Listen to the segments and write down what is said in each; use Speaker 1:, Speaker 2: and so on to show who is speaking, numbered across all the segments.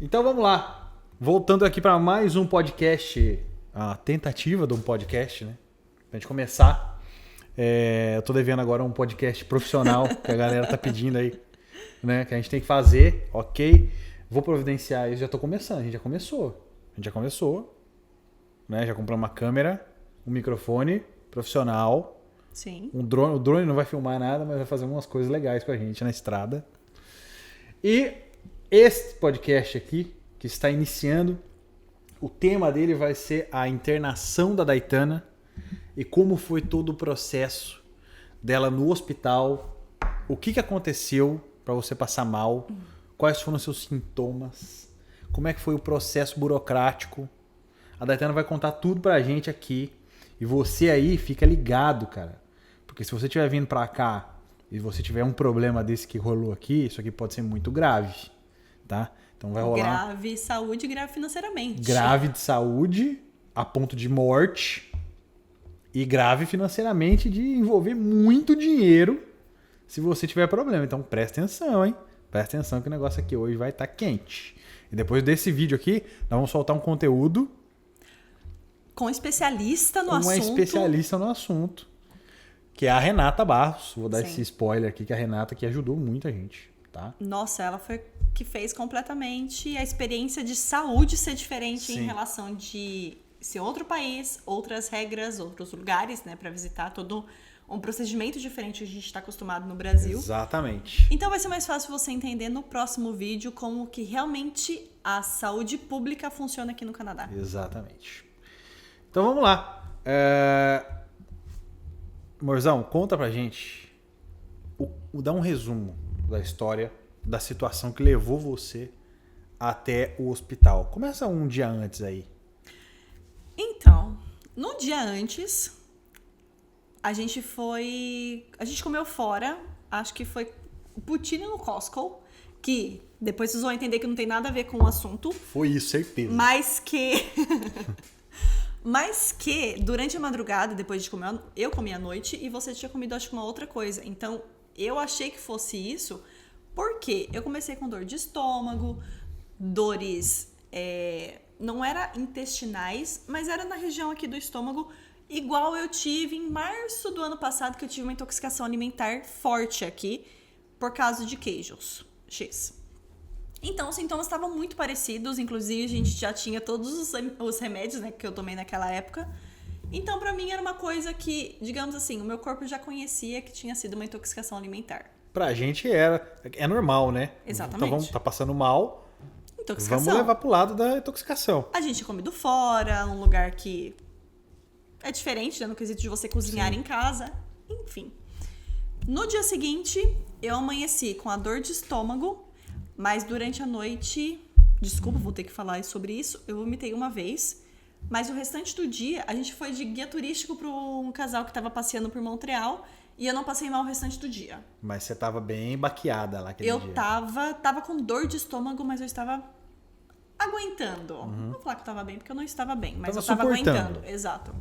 Speaker 1: Então vamos lá. Voltando aqui para mais um podcast, a tentativa de um podcast, né? Pra gente começar. Eu tô devendo agora um podcast profissional que a galera tá pedindo aí, né? Que a gente tem que fazer, ok? Vou providenciar isso, já tô começando, a gente já começou, né? Já compramos uma câmera, um microfone profissional.
Speaker 2: Sim.
Speaker 1: Um drone, o drone não vai filmar nada, mas vai fazer umas coisas legais com a gente na estrada. E este podcast aqui, que está iniciando, o tema dele vai ser a internação da Daitana e como foi todo o processo dela no hospital, o que aconteceu para você passar mal, quais foram os seus sintomas, como é que foi o processo burocrático. A Daitana vai contar tudo pra gente aqui e você aí fica ligado, cara. Porque se você estiver vindo pra cá e você tiver um problema desse que rolou aqui, isso aqui pode ser muito grave, tá? Então vai rolar
Speaker 2: Grave saúde e grave financeiramente.
Speaker 1: grave de saúde a ponto de morte e grave financeiramente de envolver muito dinheiro se você tiver problema. Então presta atenção, hein? Presta atenção que o negócio aqui hoje vai estar quente. E depois desse vídeo aqui, nós vamos soltar um conteúdo
Speaker 2: Com um especialista no assunto.
Speaker 1: uma especialista no assunto, que é a Renata Barros. Vou dar
Speaker 2: Sim.
Speaker 1: esse spoiler aqui, que a Renata que ajudou muita gente, tá?
Speaker 2: Nossa, ela foi que fez completamente a experiência de saúde ser diferente
Speaker 1: Sim.
Speaker 2: em relação de ser outro país, outras regras, outros lugares, né, pra visitar, todo um procedimento diferente que a gente está acostumado no Brasil.
Speaker 1: Exatamente.
Speaker 2: Então vai ser mais fácil você entender no próximo vídeo como que realmente a saúde pública funciona aqui no Canadá.
Speaker 1: Exatamente. Então vamos lá. Morzão, conta pra gente. Dá um resumo da história, da situação que levou você até o hospital. Começa um dia antes aí.
Speaker 2: Então, no dia antes, a gente comeu fora, acho que foi poutine no Costco, que depois vocês vão entender que não tem nada a ver com o assunto,
Speaker 1: Foi isso, certeza.
Speaker 2: mas que durante a madrugada, depois de comer, eu comi à noite e você tinha comido acho que uma outra coisa. Então, eu achei que fosse isso, porque eu comecei com dor de estômago, dores não era intestinais, mas era na região aqui do estômago, igual eu tive em março do ano passado, que eu tive uma intoxicação alimentar forte aqui, por causa de queijos X. Então, os sintomas estavam muito parecidos, inclusive a gente já tinha todos os remédios, né, que eu tomei naquela época. Então, pra mim, era uma coisa que, digamos assim, o meu corpo já conhecia que tinha sido uma intoxicação alimentar.
Speaker 1: Pra gente é normal, né?
Speaker 2: Exatamente.
Speaker 1: Então tá passando mal,
Speaker 2: Intoxicação.
Speaker 1: vamos levar pro lado da intoxicação.
Speaker 2: A gente tinha comido fora, um lugar que é diferente, né, no quesito de você cozinhar em casa, enfim. No dia seguinte, eu amanheci com a dor de estômago, mas durante a noite, desculpa, vou ter que falar sobre isso, eu vomitei uma vez, mas o restante do dia, a gente foi de guia turístico para um casal que estava passeando por Montreal e eu não passei mal o restante do dia.
Speaker 1: Mas você tava bem baqueada lá aquele dia.
Speaker 2: Eu tava com dor de estômago, mas eu estava aguentando. Não vou falar que eu tava bem, porque eu não estava bem, mas eu estava
Speaker 1: suportando.
Speaker 2: aguentando. Exato.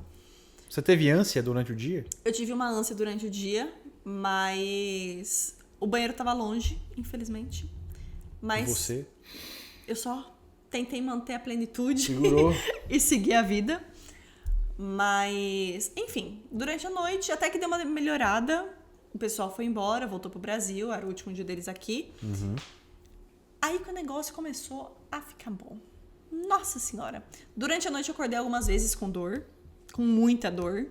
Speaker 1: Você teve ânsia durante o dia?
Speaker 2: Eu tive uma ânsia durante o dia, mas o banheiro tava longe, infelizmente. Mas
Speaker 1: E você?
Speaker 2: eu só tentei manter a plenitude
Speaker 1: Segurou.
Speaker 2: e seguir a vida. Mas, enfim, durante a noite, até que deu uma melhorada, o pessoal foi embora, voltou pro Brasil, era o último dia deles aqui. Aí que o negócio começou a ficar bom. Nossa Senhora! Durante a noite eu acordei algumas vezes com dor, com muita dor.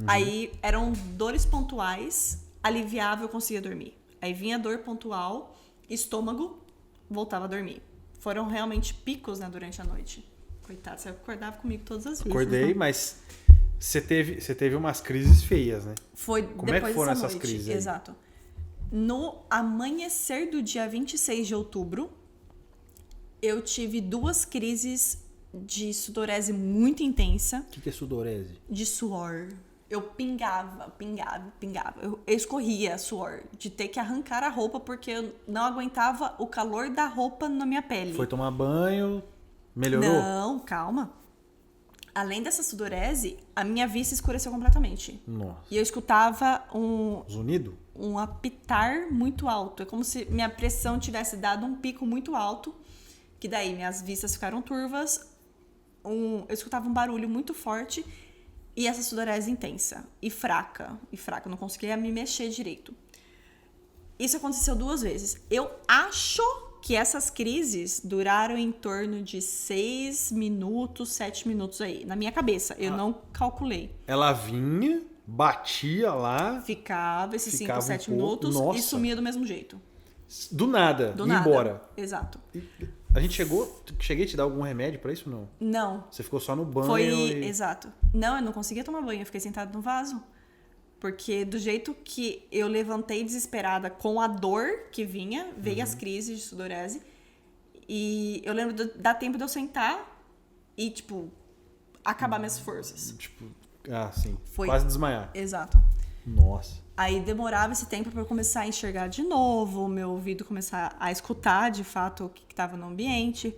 Speaker 2: Aí eram dores pontuais, aliviava, eu conseguia dormir. Aí vinha dor pontual, estômago, voltava a dormir. Foram realmente picos, né, durante a noite. Coitado, você acordava comigo todas as vezes.
Speaker 1: Acordei, mas você teve umas crises feias, né?
Speaker 2: Foi
Speaker 1: Como é
Speaker 2: depois
Speaker 1: que foram
Speaker 2: dessa
Speaker 1: essas
Speaker 2: noite.
Speaker 1: crises aí?
Speaker 2: Exato. No amanhecer do dia 26 de outubro, eu tive 2 crises de sudorese muito intensa,
Speaker 1: O que é sudorese?
Speaker 2: de suor. Eu pingava. Eu escorria suor, de ter que arrancar a roupa porque eu não aguentava o calor da roupa na minha pele.
Speaker 1: Foi tomar banho, melhorou?
Speaker 2: Não, calma. Além dessa sudorese, a minha vista escureceu completamente.
Speaker 1: Nossa.
Speaker 2: E eu escutava um
Speaker 1: Zunido?
Speaker 2: apitar muito alto. É como se minha pressão tivesse dado um pico muito alto. Que daí minhas vistas ficaram turvas, eu escutava um barulho muito forte e essa sudorese intensa e fraca, eu não conseguia me mexer direito. Isso aconteceu 2 vezes. Eu acho que essas crises duraram em torno de 6 minutos, 7 minutos aí, na minha cabeça. Eu não calculei.
Speaker 1: Ela vinha, batia lá.
Speaker 2: Ficava esses 5,
Speaker 1: Ficava
Speaker 2: 7
Speaker 1: um pouco.
Speaker 2: minutos
Speaker 1: Nossa.
Speaker 2: e sumia do mesmo jeito.
Speaker 1: Do nada,
Speaker 2: Do
Speaker 1: ia
Speaker 2: nada.
Speaker 1: embora.
Speaker 2: Exato.
Speaker 1: A gente cheguei a te dar algum remédio pra isso ou não?
Speaker 2: Não.
Speaker 1: Você ficou só no banho
Speaker 2: Foi,
Speaker 1: e...
Speaker 2: exato. Não, eu não conseguia tomar banho, eu fiquei sentada no vaso. Porque do jeito que eu levantei desesperada com a dor que vinha, veio as crises de sudorese. E eu lembro dá tempo de eu sentar e, tipo, acabar minhas forças.
Speaker 1: Tipo, sim.
Speaker 2: Foi.
Speaker 1: Quase desmaiar.
Speaker 2: Exato.
Speaker 1: Nossa.
Speaker 2: Aí demorava esse tempo para eu começar a enxergar de novo, meu ouvido começar a escutar de fato o que estava no ambiente.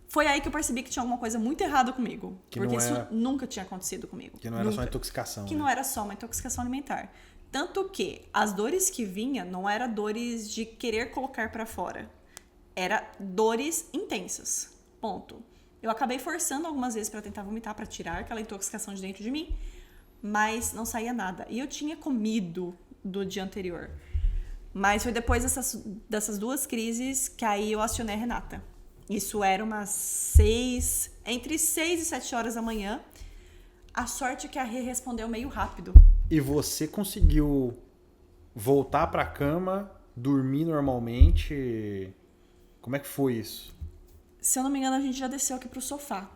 Speaker 2: Foi aí que eu percebi que tinha alguma coisa muito errada comigo. Porque isso nunca tinha acontecido comigo.
Speaker 1: Que não era só intoxicação.
Speaker 2: Que não era só uma intoxicação alimentar. Tanto que as dores que vinha não eram dores de querer colocar para fora. Era dores intensas. Ponto. Eu acabei forçando algumas vezes para tentar vomitar, para tirar aquela intoxicação de dentro de mim. Mas não saía nada. E eu tinha comido do dia anterior. Mas foi depois dessas 2 crises que aí eu acionei a Renata. Isso era entre 6 e 7 horas da manhã. A sorte é que a Rê respondeu meio rápido.
Speaker 1: E você conseguiu voltar pra cama, dormir normalmente? Como é que foi isso?
Speaker 2: Se eu não me engano, a gente já desceu aqui pro sofá.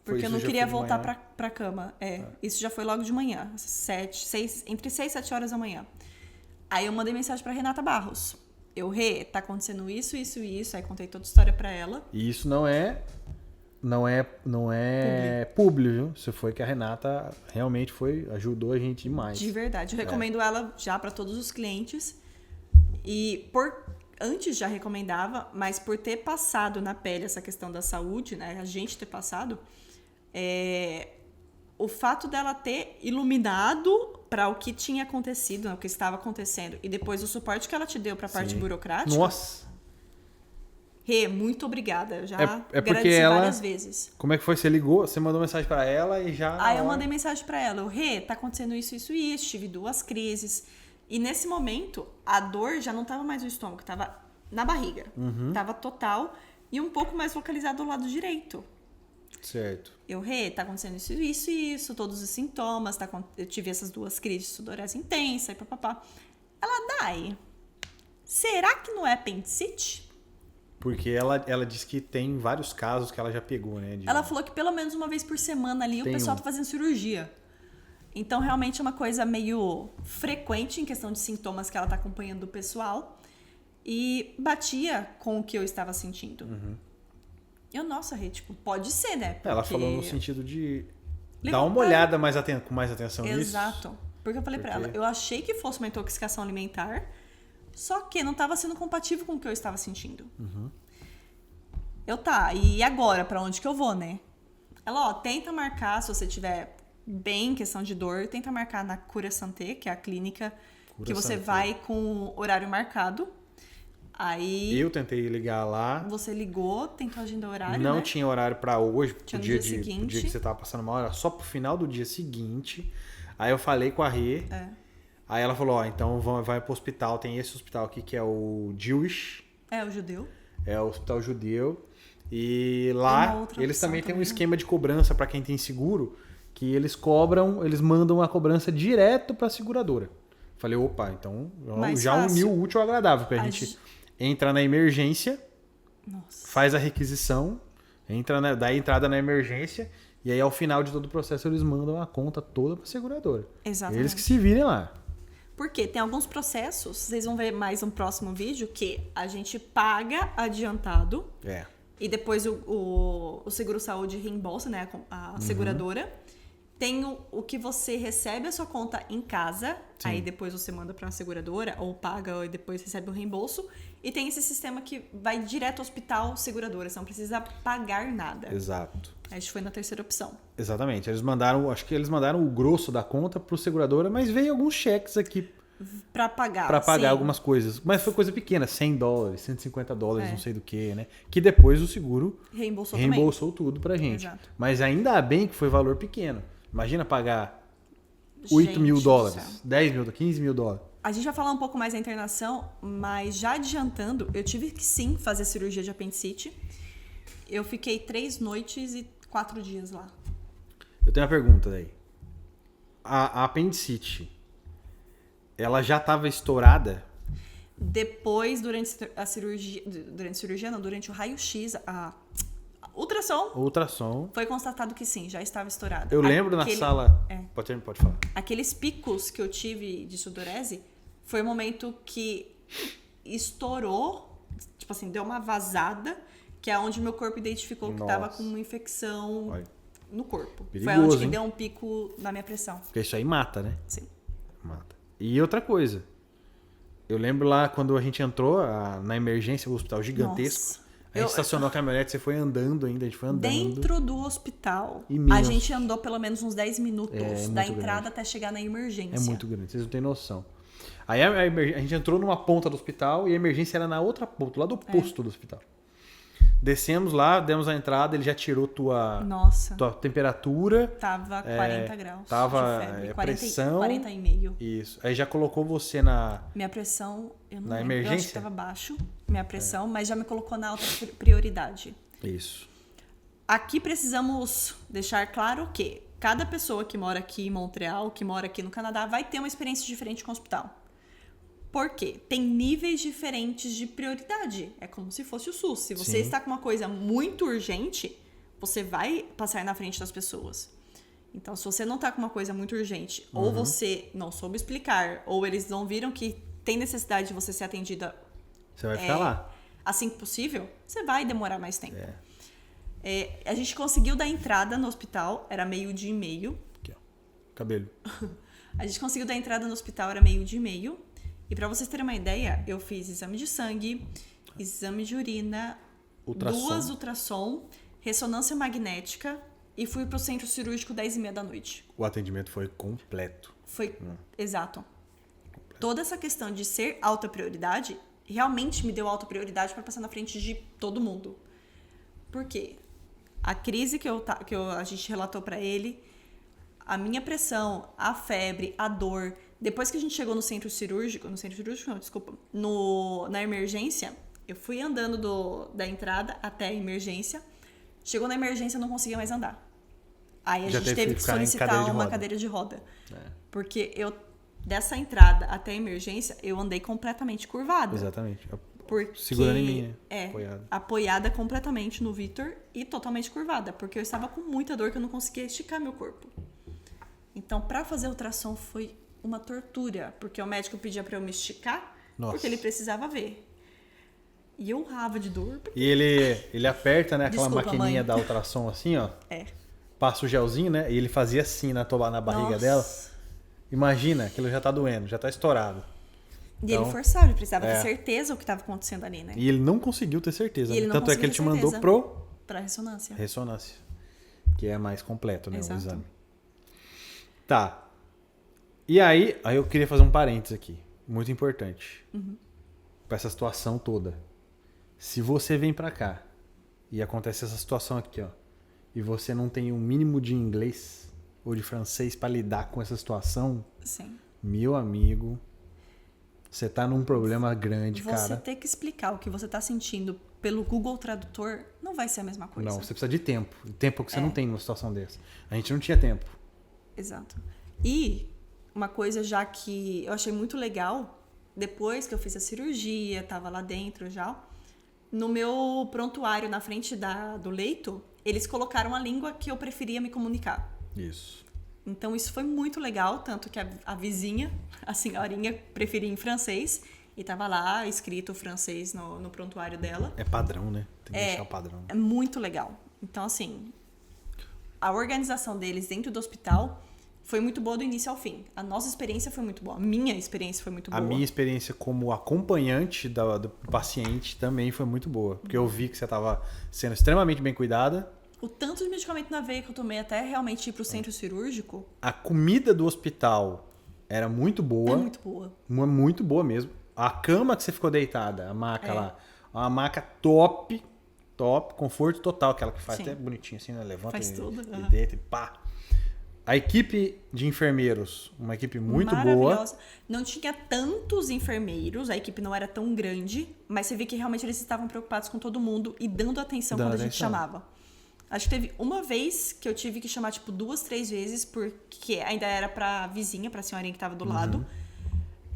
Speaker 2: Porque eu não queria voltar pra cama. Isso já foi logo de manhã. Entre 6 e 7 horas da manhã. Aí eu mandei mensagem pra Renata Barros. Tá acontecendo isso, isso e isso. Aí contei toda a história pra ela.
Speaker 1: E isso não é público, viu? Isso foi que a Renata realmente ajudou a gente demais.
Speaker 2: De verdade. Eu recomendo ela já pra todos os clientes. E antes já recomendava, mas por ter passado na pele essa questão da saúde, né? A gente ter passado, o fato dela ter iluminado para o que tinha acontecido, né, o que estava acontecendo, e depois o suporte que ela te deu para a parte burocrática.
Speaker 1: Nossa!
Speaker 2: Rê, muito obrigada. Eu já
Speaker 1: agradeci
Speaker 2: várias vezes.
Speaker 1: Como é que foi? Você ligou, você mandou mensagem para ela e já...
Speaker 2: Aí eu mandei mensagem para ela. Rê, tá acontecendo isso, isso e isso. Tive 2 crises. E nesse momento, a dor já não estava mais no estômago, estava na barriga. Tava total e um pouco mais localizado do lado direito.
Speaker 1: Certo.
Speaker 2: Tá acontecendo isso, isso e isso, todos os sintomas, eu tive essas 2 crises de sudorese intensa e papapá. Ela, será que não é apendicite?
Speaker 1: Porque ela disse que tem vários casos que ela já pegou, né?
Speaker 2: Ela falou que pelo menos uma vez por semana ali o pessoal tá fazendo cirurgia. Então, realmente é uma coisa meio frequente em questão de sintomas que ela tá acompanhando do pessoal. E batia com o que eu estava sentindo. Nossa, Rê, tipo, pode ser, né?
Speaker 1: Ela falou no sentido de dar uma olhada com mais atenção nisso.
Speaker 2: Exato. Porque eu falei pra ela, eu achei que fosse uma intoxicação alimentar, só que não estava sendo compatível com o que eu estava sentindo. E agora? Pra onde que eu vou, né? Ela, tenta marcar, se você tiver bem em questão de dor, tenta marcar na Cura Santé, que é a clínica que você vai com horário marcado. Aí
Speaker 1: eu tentei ligar lá.
Speaker 2: Você ligou, tentou agendar horário,
Speaker 1: não
Speaker 2: né?
Speaker 1: tinha horário pra hoje,
Speaker 2: tinha
Speaker 1: pro dia que você tava passando mal, era só pro final do dia seguinte. Aí eu falei com a Rê. Aí ela falou, então vai pro hospital, tem esse hospital aqui que é o Jewish.
Speaker 2: O judeu.
Speaker 1: É o hospital judeu. E lá eles também têm um esquema de cobrança pra quem tem seguro, que eles mandam a cobrança direto pra seguradora. Falei, opa, então já uniu o útil ao agradável, pra gente entrar na emergência, faz a requisição, dá a entrada na emergência, e aí ao final de todo o processo eles mandam a conta toda pra seguradora.
Speaker 2: Exatamente.
Speaker 1: Eles que se virem lá.
Speaker 2: Porque tem alguns processos, vocês vão ver mais no próximo vídeo, que a gente paga adiantado, e depois o seguro-saúde reembolsa, né, a seguradora. Tem o que você recebe a sua conta em casa, aí depois você manda para uma seguradora, ou paga e depois recebe o reembolso. E tem esse sistema que vai direto ao hospital seguradora, você não precisa pagar nada.
Speaker 1: Exato.
Speaker 2: A gente foi na terceira opção.
Speaker 1: Exatamente. Acho que eles mandaram o grosso da conta pro seguradora, mas veio alguns cheques aqui
Speaker 2: Pra pagar.
Speaker 1: Pra pagar
Speaker 2: sim.
Speaker 1: algumas coisas. Mas foi coisa pequena, $100, $150,
Speaker 2: É.
Speaker 1: não sei do que, né? Que depois o seguro
Speaker 2: Reembolsou
Speaker 1: tudo pra gente.
Speaker 2: Exato.
Speaker 1: Mas ainda bem que foi valor pequeno. Imagina pagar
Speaker 2: também.
Speaker 1: $8 mil,
Speaker 2: Gente do céu.
Speaker 1: 10 mil, 15 mil dólares.
Speaker 2: A gente vai falar um pouco mais da internação, mas já adiantando, eu tive que sim fazer cirurgia de apendicite. Eu fiquei 3 noites e 4 dias lá.
Speaker 1: Eu tenho uma pergunta daí. A apendicite, ela já estava estourada?
Speaker 2: Depois, durante a cirurgia... Durante o raio-x, a ultrassom, foi constatado que sim, já estava estourada.
Speaker 1: Eu lembro na sala...
Speaker 2: É.
Speaker 1: Pode falar.
Speaker 2: Aqueles picos que eu tive de sudorese foi o momento que estourou, tipo assim, deu uma vazada, que é onde meu corpo identificou que estava com uma infecção no corpo.
Speaker 1: Perigoso,
Speaker 2: foi onde que
Speaker 1: hein?
Speaker 2: deu um pico na minha pressão.
Speaker 1: Porque isso aí mata, né?
Speaker 2: Sim.
Speaker 1: Mata. E outra coisa. Eu lembro lá quando a gente entrou na emergência, o hospital gigantesco.
Speaker 2: Nossa.
Speaker 1: A gente estacionou a caminhonete, você foi andando ainda, a gente foi andando.
Speaker 2: Dentro do hospital,
Speaker 1: Imenso.
Speaker 2: a gente andou pelo menos uns 10 minutos da
Speaker 1: muito
Speaker 2: entrada
Speaker 1: grande.
Speaker 2: até chegar na emergência.
Speaker 1: É muito grande, vocês não têm noção. Aí a gente entrou numa ponta do hospital e a emergência era na outra ponta, lá do posto do hospital. Descemos lá, demos a entrada, ele já tirou tua temperatura.
Speaker 2: Tava 40 graus
Speaker 1: tava,
Speaker 2: de febre.
Speaker 1: pressão.
Speaker 2: 40,5.
Speaker 1: Isso. Aí já colocou você na...
Speaker 2: Minha pressão, eu não
Speaker 1: Na
Speaker 2: lembro.
Speaker 1: emergência?
Speaker 2: Eu acho que tava baixo, minha pressão, mas já me colocou na alta prioridade.
Speaker 1: Isso.
Speaker 2: Aqui precisamos deixar claro que cada pessoa que mora aqui em Montreal, que mora aqui no Canadá, vai ter uma experiência diferente com o hospital. Por quê? Tem níveis diferentes de prioridade. É como se fosse o SUS. Se você está com uma coisa muito urgente, você vai passar na frente das pessoas. Então, se você não está com uma coisa muito urgente, ou você não soube explicar, ou eles não viram que tem necessidade de você ser atendida
Speaker 1: Você vai ficar lá.
Speaker 2: assim que possível, você vai demorar mais tempo. A gente conseguiu dar entrada no hospital, era 12:30.
Speaker 1: Aqui, ó. Cabelo.
Speaker 2: A gente conseguiu dar entrada no hospital, era 12:30. E pra vocês terem uma ideia, eu fiz exame de sangue, exame de urina, 2 ultrassom, ressonância magnética e fui pro centro cirúrgico 10:30 da noite.
Speaker 1: O atendimento foi completo.
Speaker 2: Foi, exato. Toda essa questão de ser alta prioridade realmente me deu alta prioridade para passar na frente de todo mundo. Por quê? A crise que a gente relatou para ele, a minha pressão, a febre, a dor. Depois que a gente chegou no centro cirúrgico não, desculpa, na emergência, eu fui andando da entrada até a emergência. Chegou na emergência, eu não conseguia mais andar. Aí a gente teve que solicitar uma cadeira de roda. Porque dessa entrada até a emergência, eu andei completamente curvada.
Speaker 1: Exatamente.
Speaker 2: Porque,
Speaker 1: segurando em mim,
Speaker 2: apoiada completamente no Victor e totalmente curvada, porque eu estava com muita dor que eu não conseguia esticar meu corpo. Então, para fazer a ultrassom foi uma tortura, porque o médico pedia para eu me esticar, porque ele precisava ver. E eu urrava de dor.
Speaker 1: E ele aperta, né, aquela
Speaker 2: Desculpa,
Speaker 1: maquininha
Speaker 2: mãe.
Speaker 1: da ultrassom assim, ó. Passa o gelzinho, né, e ele fazia assim na barriga dela. Imagina, aquilo já tá doendo, já tá estourado.
Speaker 2: E ele forçava, ele precisava ter certeza do que estava acontecendo ali, né?
Speaker 1: E ele não conseguiu ter certeza.
Speaker 2: E ele não
Speaker 1: Tanto é que ele te mandou
Speaker 2: pra ressonância.
Speaker 1: Ressonância. Que é mais completo, né?
Speaker 2: Exato.
Speaker 1: O exame. Tá. E aí eu queria fazer um parênteses aqui. Muito importante. Pra essa situação toda. Se você vem pra cá e acontece essa situação aqui, ó, e você não tem um mínimo de inglês ou de francês pra lidar com essa situação,
Speaker 2: Sim.
Speaker 1: meu amigo, você tá num problema grande, cara.
Speaker 2: Você ter que explicar o que você tá sentindo pelo Google Tradutor não vai ser a mesma coisa.
Speaker 1: Não, você precisa de tempo. Tempo que você não tem numa situação dessa. A gente não tinha tempo.
Speaker 2: Exato. E uma coisa já que eu achei muito legal, depois que eu fiz a cirurgia, tava lá dentro já, no meu prontuário na frente do leito, eles colocaram a língua que eu preferia me comunicar.
Speaker 1: Isso.
Speaker 2: Então isso foi muito legal, tanto que a vizinha, a senhorinha, preferia em francês e tava lá escrito francês no prontuário dela.
Speaker 1: É padrão, né? Tem que deixar o padrão.
Speaker 2: É muito legal. Então, assim, a organização deles dentro do hospital foi muito boa do início ao fim. A nossa experiência foi muito boa. A minha experiência foi muito boa.
Speaker 1: A minha experiência como acompanhante do paciente também foi muito boa. Porque eu vi que você estava sendo extremamente bem cuidada.
Speaker 2: O tanto de medicamento na veia que eu tomei até realmente ir pro centro cirúrgico.
Speaker 1: A comida do hospital era muito boa.
Speaker 2: É muito boa.
Speaker 1: Muito boa mesmo. A cama que você ficou deitada, a maca lá, uma maca top, conforto total, aquela que faz
Speaker 2: Sim.
Speaker 1: até bonitinho assim, né? Levanta
Speaker 2: Faz tudo,
Speaker 1: e
Speaker 2: aham.
Speaker 1: deita e pá. A equipe de enfermeiros, uma equipe muito boa.
Speaker 2: Maravilhosa. Não tinha tantos enfermeiros, a equipe não era tão grande, mas você vê que realmente eles estavam preocupados com todo mundo e dando atenção
Speaker 1: Dando
Speaker 2: quando a gente
Speaker 1: atenção.
Speaker 2: chamava. Acho que teve uma vez que eu tive que chamar, tipo, 2, 3 vezes, porque ainda era pra vizinha, pra senhorinha que tava do lado,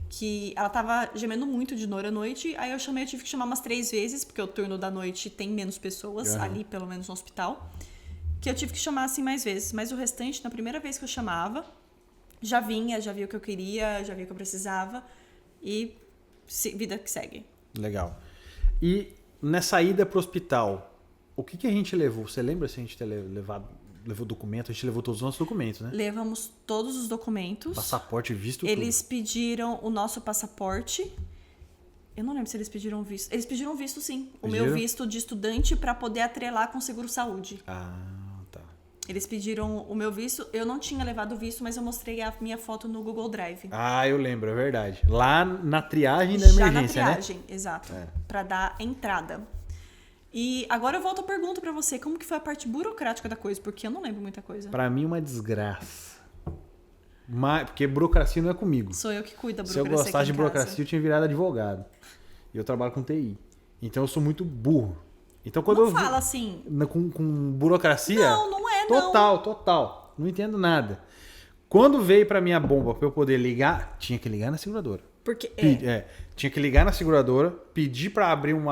Speaker 2: que ela tava gemendo muito de dor à noite, aí eu tive que chamar umas 3 vezes, porque o turno da noite tem menos pessoas ali, pelo menos no hospital, que eu tive que chamar assim mais vezes, mas o restante, na primeira vez que eu chamava, já via o que eu queria, já via o que eu precisava, e vida que segue.
Speaker 1: Legal. E nessa ida pro hospital, o que a gente levou? Você lembra se a gente ter levou documento? A gente levou todos os nossos documentos, né?
Speaker 2: Levamos todos os documentos.
Speaker 1: Passaporte, visto,
Speaker 2: Eles pediram o nosso passaporte. Eu não lembro se eles pediram visto. Eles pediram visto, sim. O
Speaker 1: Pediram?
Speaker 2: meu visto de estudante para poder atrelar com seguro-saúde.
Speaker 1: Ah, tá.
Speaker 2: Eles pediram o meu visto. Eu não tinha levado o visto, mas eu mostrei a minha foto no Google Drive.
Speaker 1: Ah, eu lembro, é verdade. Lá na triagem da
Speaker 2: Já na
Speaker 1: emergência,
Speaker 2: triagem, exato.
Speaker 1: É.
Speaker 2: Para dar entrada. E agora eu volto à pergunta para você. Como que foi a parte burocrática da coisa? Porque eu não lembro muita coisa.
Speaker 1: Pra mim, uma desgraça. Porque burocracia não é comigo.
Speaker 2: Sou eu que cuido da
Speaker 1: Se eu
Speaker 2: burocracia
Speaker 1: gostasse de
Speaker 2: aqui em casa.
Speaker 1: burocracia, eu tinha virado advogado. E eu trabalho com TI. Então eu sou muito burro. Então quando
Speaker 2: Não
Speaker 1: eu
Speaker 2: fala assim.
Speaker 1: com burocracia,
Speaker 2: Não é, não.
Speaker 1: total. Não entendo nada. Quando veio pra minha bomba pra eu poder ligar, tinha que ligar na seguradora.
Speaker 2: Porque
Speaker 1: Tinha que ligar na seguradora, pedir pra abrir um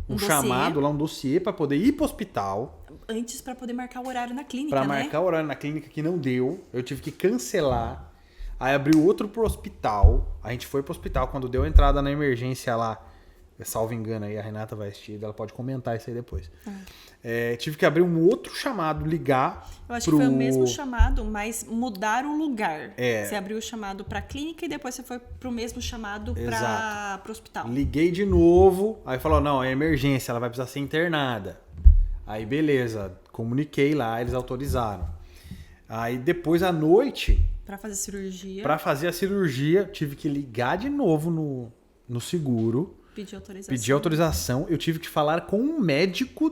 Speaker 2: dossiê.
Speaker 1: chamado lá, um dossiê pra poder ir pro hospital.
Speaker 2: Antes para poder marcar o horário na clínica,
Speaker 1: Pra
Speaker 2: né?
Speaker 1: marcar o horário na clínica que não deu, eu tive que cancelar. Aí abriu outro pro hospital. A gente foi pro hospital quando deu a entrada na emergência lá. Salvo engano aí, a Renata vai assistir, ela pode comentar isso aí depois. Tive que abrir um outro chamado, ligar.
Speaker 2: Eu acho que foi o mesmo chamado, mas mudar o lugar.
Speaker 1: É.
Speaker 2: Você abriu o chamado pra clínica e depois você foi pro mesmo chamado
Speaker 1: Exato.
Speaker 2: pro hospital.
Speaker 1: Liguei de novo, aí falou, não, é emergência, ela vai precisar ser internada. Aí beleza, comuniquei lá, eles autorizaram. Aí depois à noite,
Speaker 2: Pra fazer cirurgia,
Speaker 1: pra fazer a cirurgia, tive que ligar de novo no seguro.
Speaker 2: pedir autorização.
Speaker 1: Pedi autorização, eu tive que falar com um médico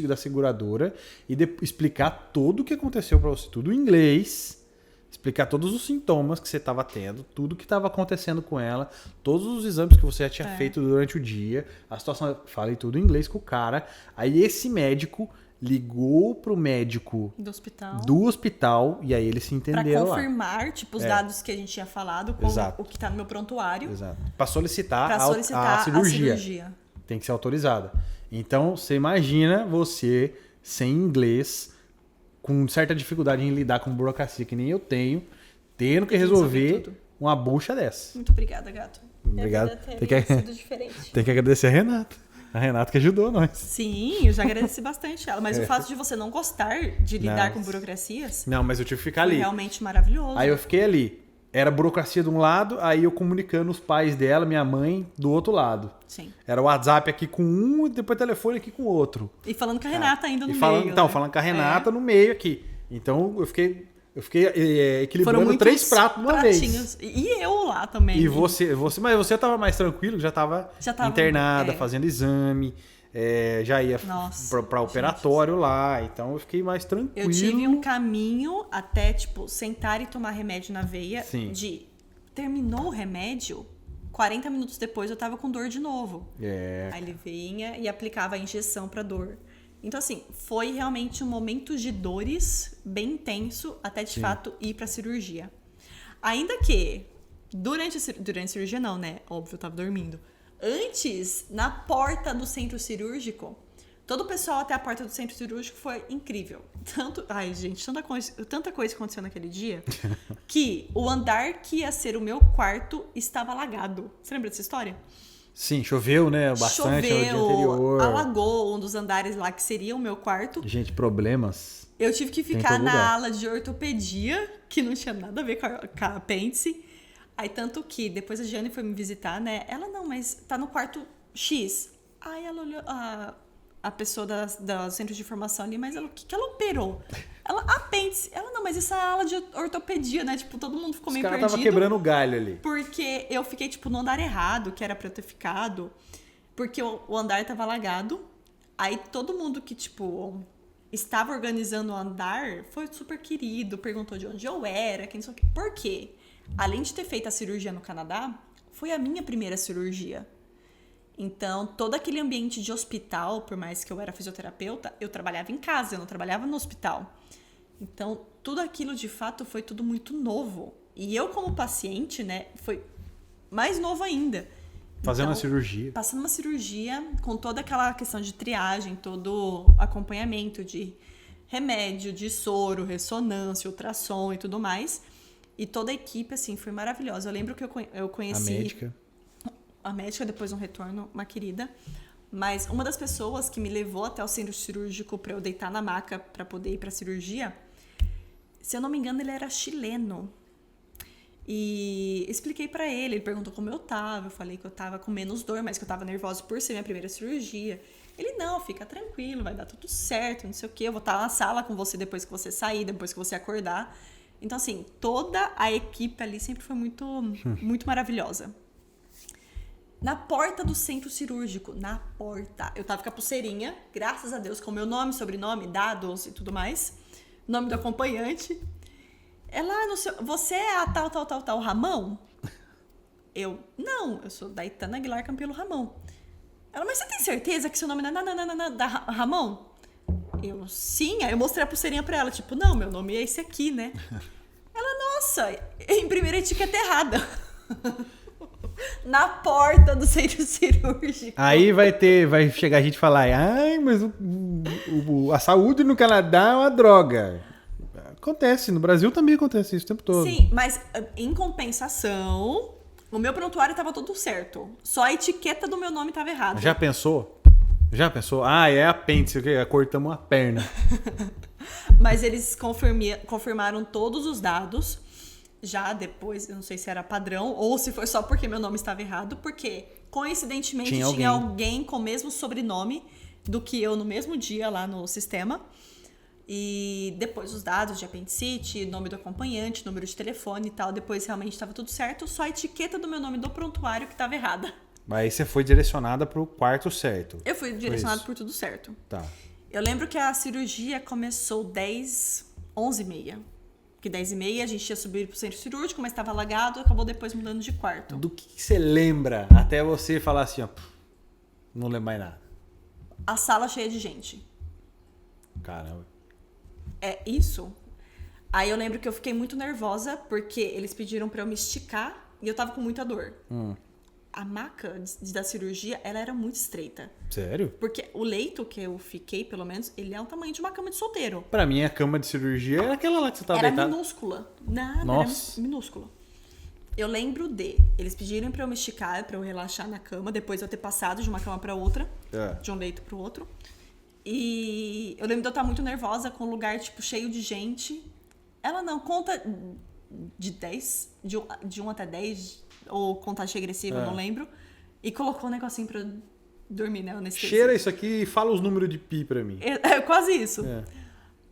Speaker 1: da seguradora e explicar tudo o que aconteceu pra você, tudo em inglês, explicar todos os sintomas que você estava tendo, tudo que estava acontecendo com ela, todos os exames que você já tinha feito durante o dia, a situação, falei tudo em inglês com o cara. Aí esse médico ligou pro médico
Speaker 2: do
Speaker 1: do hospital e aí eles se
Speaker 2: Pra
Speaker 1: entenderam lá.
Speaker 2: confirmar, tipo, os dados que a gente tinha falado com
Speaker 1: Exato.
Speaker 2: o que tá no meu prontuário.
Speaker 1: Exato. Para solicitar,
Speaker 2: Pra solicitar
Speaker 1: a cirurgia. Tem que ser autorizada. Então, você imagina você sem inglês, com certa dificuldade em lidar com burocracia que nem eu tenho, tendo que resolver
Speaker 2: tudo.
Speaker 1: uma bucha dessa.
Speaker 2: Muito obrigada, gato.
Speaker 1: Obrigado.
Speaker 2: Minha vida
Speaker 1: Tem
Speaker 2: teria
Speaker 1: que-
Speaker 2: sido diferente.
Speaker 1: Tem que agradecer a Renata. A Renata que ajudou nós.
Speaker 2: Sim, eu já agradeci bastante ela. Mas o fato de você não gostar de lidar
Speaker 1: Não.
Speaker 2: com burocracias
Speaker 1: Não, mas eu tive que ficar
Speaker 2: foi
Speaker 1: ali.
Speaker 2: realmente maravilhoso.
Speaker 1: Aí eu fiquei ali. Era burocracia de um lado, aí eu comunicando os pais dela, minha mãe, do outro lado.
Speaker 2: Sim.
Speaker 1: Era o WhatsApp aqui com um e depois telefone aqui com o outro.
Speaker 2: E falando com a Renata ainda no
Speaker 1: E falando,
Speaker 2: meio.
Speaker 1: então,
Speaker 2: né?
Speaker 1: falando com a Renata no meio aqui. Então eu fiquei
Speaker 2: Foram
Speaker 1: equilibrando
Speaker 2: muitos
Speaker 1: 3 pratos de uma vez.
Speaker 2: pratinhos. E eu lá também.
Speaker 1: E mas você tava mais tranquilo, já tava internada,
Speaker 2: é.
Speaker 1: fazendo exame, já ia
Speaker 2: Nossa,
Speaker 1: pra operatório lá. Então eu fiquei mais tranquilo.
Speaker 2: Eu tive um caminho até, tipo, sentar e tomar remédio na veia.
Speaker 1: Sim.
Speaker 2: Terminou o remédio, 40 minutos depois eu tava com dor de novo. Aí ele vinha e aplicava a injeção pra dor. Então, assim, foi realmente um momento de dores bem intenso até, de fato, ir pra cirurgia. Ainda que, durante a cirurgia não, né? Óbvio, eu tava dormindo. Antes, na porta do centro cirúrgico, todo o pessoal até a porta do centro cirúrgico foi incrível. Ai, gente, tanta coisa aconteceu naquele dia que o andar que ia ser o meu quarto estava alagado. Você lembra dessa história?
Speaker 1: Sim, choveu, né? Bastante no dia anterior.
Speaker 2: Alagou um dos andares lá que seria o meu quarto.
Speaker 1: Gente, problemas.
Speaker 2: Eu tive que
Speaker 1: Tem
Speaker 2: ficar
Speaker 1: todo
Speaker 2: na
Speaker 1: lugar.
Speaker 2: ala de ortopedia, que não tinha nada a ver com a apêndice. Aí, tanto que depois a Jane foi me visitar, né? Ela, não, mas tá no quarto X. Aí ela olhou, a pessoa da centro de formação ali, mas ela, o que que ela operou? Ela, apêndice. Ela, não, mas isso é ala de ortopedia, né? Tipo, todo mundo ficou meio
Speaker 1: Os caras
Speaker 2: perdido.
Speaker 1: tava quebrando o galho ali.
Speaker 2: Porque eu fiquei, tipo, no andar errado, que era pra eu ter ficado. Porque o andar tava alagado. Aí todo mundo que, tipo, estava organizando o andar foi super querido, perguntou de onde eu era, quem não sei o quê. Por quê? Além de ter feito a cirurgia no Canadá, foi a minha primeira cirurgia. Então, todo aquele ambiente de hospital, por mais que eu era fisioterapeuta, eu trabalhava em casa, eu não trabalhava no hospital. Então, tudo aquilo, de fato, foi tudo muito novo. E eu, como paciente, né, foi mais novo ainda.
Speaker 1: Fazendo
Speaker 2: Então,
Speaker 1: uma cirurgia.
Speaker 2: Passando uma cirurgia com toda aquela questão de triagem, todo acompanhamento de remédio, de soro, ressonância, ultrassom e tudo mais. E toda a equipe, assim, foi maravilhosa. Eu lembro que eu conheci... A médica, depois um retorno, uma querida. Mas uma das pessoas que me levou até o centro cirúrgico para eu deitar na maca para poder ir para cirurgia, se eu não me engano, ele era chileno. E expliquei para ele perguntou como eu tava. Eu falei que eu tava com menos dor, mas que eu tava nervosa por ser minha primeira cirurgia. Ele, não, fica tranquilo, vai dar tudo certo, não sei o quê. Eu vou estar na sala com você depois que você sair, depois que você acordar. Então, assim, toda a equipe ali sempre foi muito, muito maravilhosa. Na porta do centro cirúrgico, na porta, eu tava com a pulseirinha, graças a Deus, com meu nome, sobrenome, dados e tudo mais, nome do acompanhante. Ela, não sei, você é a tal, Ramão? Eu, não, eu sou da Itana Aguilar Campelo Ramão. Ela, mas você tem certeza que seu nome não é da Ramão? Eu, sim, aí eu mostrei a pulseirinha pra ela, tipo, não, meu nome é esse aqui, né? Ela, nossa, imprimiram a etiqueta errada. Na porta do centro cirúrgico.
Speaker 1: Aí vai chegar a gente e falar, ai, mas a saúde no Canadá é uma droga. Acontece, no Brasil também acontece isso o tempo todo.
Speaker 2: Sim, mas em compensação, o meu prontuário estava tudo certo. Só a etiqueta do meu nome estava errada.
Speaker 1: Já pensou? Ah, é apêndice, cortamos uma perna.
Speaker 2: Mas eles confirmaram todos os dados. Já depois, eu não sei se era padrão ou se foi só porque meu nome estava errado, porque coincidentemente tinha alguém com o mesmo sobrenome do que eu no mesmo dia lá no sistema. E depois os dados de apendicite, nome do acompanhante, número de telefone e tal, depois realmente estava tudo certo, só a etiqueta do meu nome do prontuário que estava errada.
Speaker 1: Mas aí você foi direcionada para o quarto certo.
Speaker 2: Eu fui direcionada por tudo certo.
Speaker 1: Tá.
Speaker 2: Eu lembro que a cirurgia começou 11h30. Porque 10h30 a gente ia subir pro centro cirúrgico, mas estava alagado, acabou depois mudando de quarto.
Speaker 1: Do que você lembra até você falar assim, ó, não lembro mais nada?
Speaker 2: A sala cheia de gente.
Speaker 1: Caramba.
Speaker 2: É isso. Aí eu lembro que eu fiquei muito nervosa, porque eles pediram pra eu me esticar e eu tava com muita dor. A maca da cirurgia, ela era muito estreita.
Speaker 1: Sério?
Speaker 2: Porque o leito que eu fiquei, pelo menos, ele é o tamanho de uma cama de solteiro.
Speaker 1: Pra mim, a cama de cirurgia era aquela lá que você tava
Speaker 2: Era
Speaker 1: deitado.
Speaker 2: minúscula. Nada,
Speaker 1: Nossa.
Speaker 2: era minúscula. Eu lembro eles pediram pra eu me esticar, pra eu relaxar na cama, depois de eu ter passado de uma cama pra outra, de um leito pro outro. E eu lembro de eu estar muito nervosa com um lugar, tipo, cheio de gente. Ela não, conta de 10, de 1 até 10, ou contagem regressiva, eu não lembro. E colocou um negocinho pra eu dormir, né?
Speaker 1: Cheira isso aqui e fala os números de pi pra mim.
Speaker 2: É quase isso.
Speaker 1: É.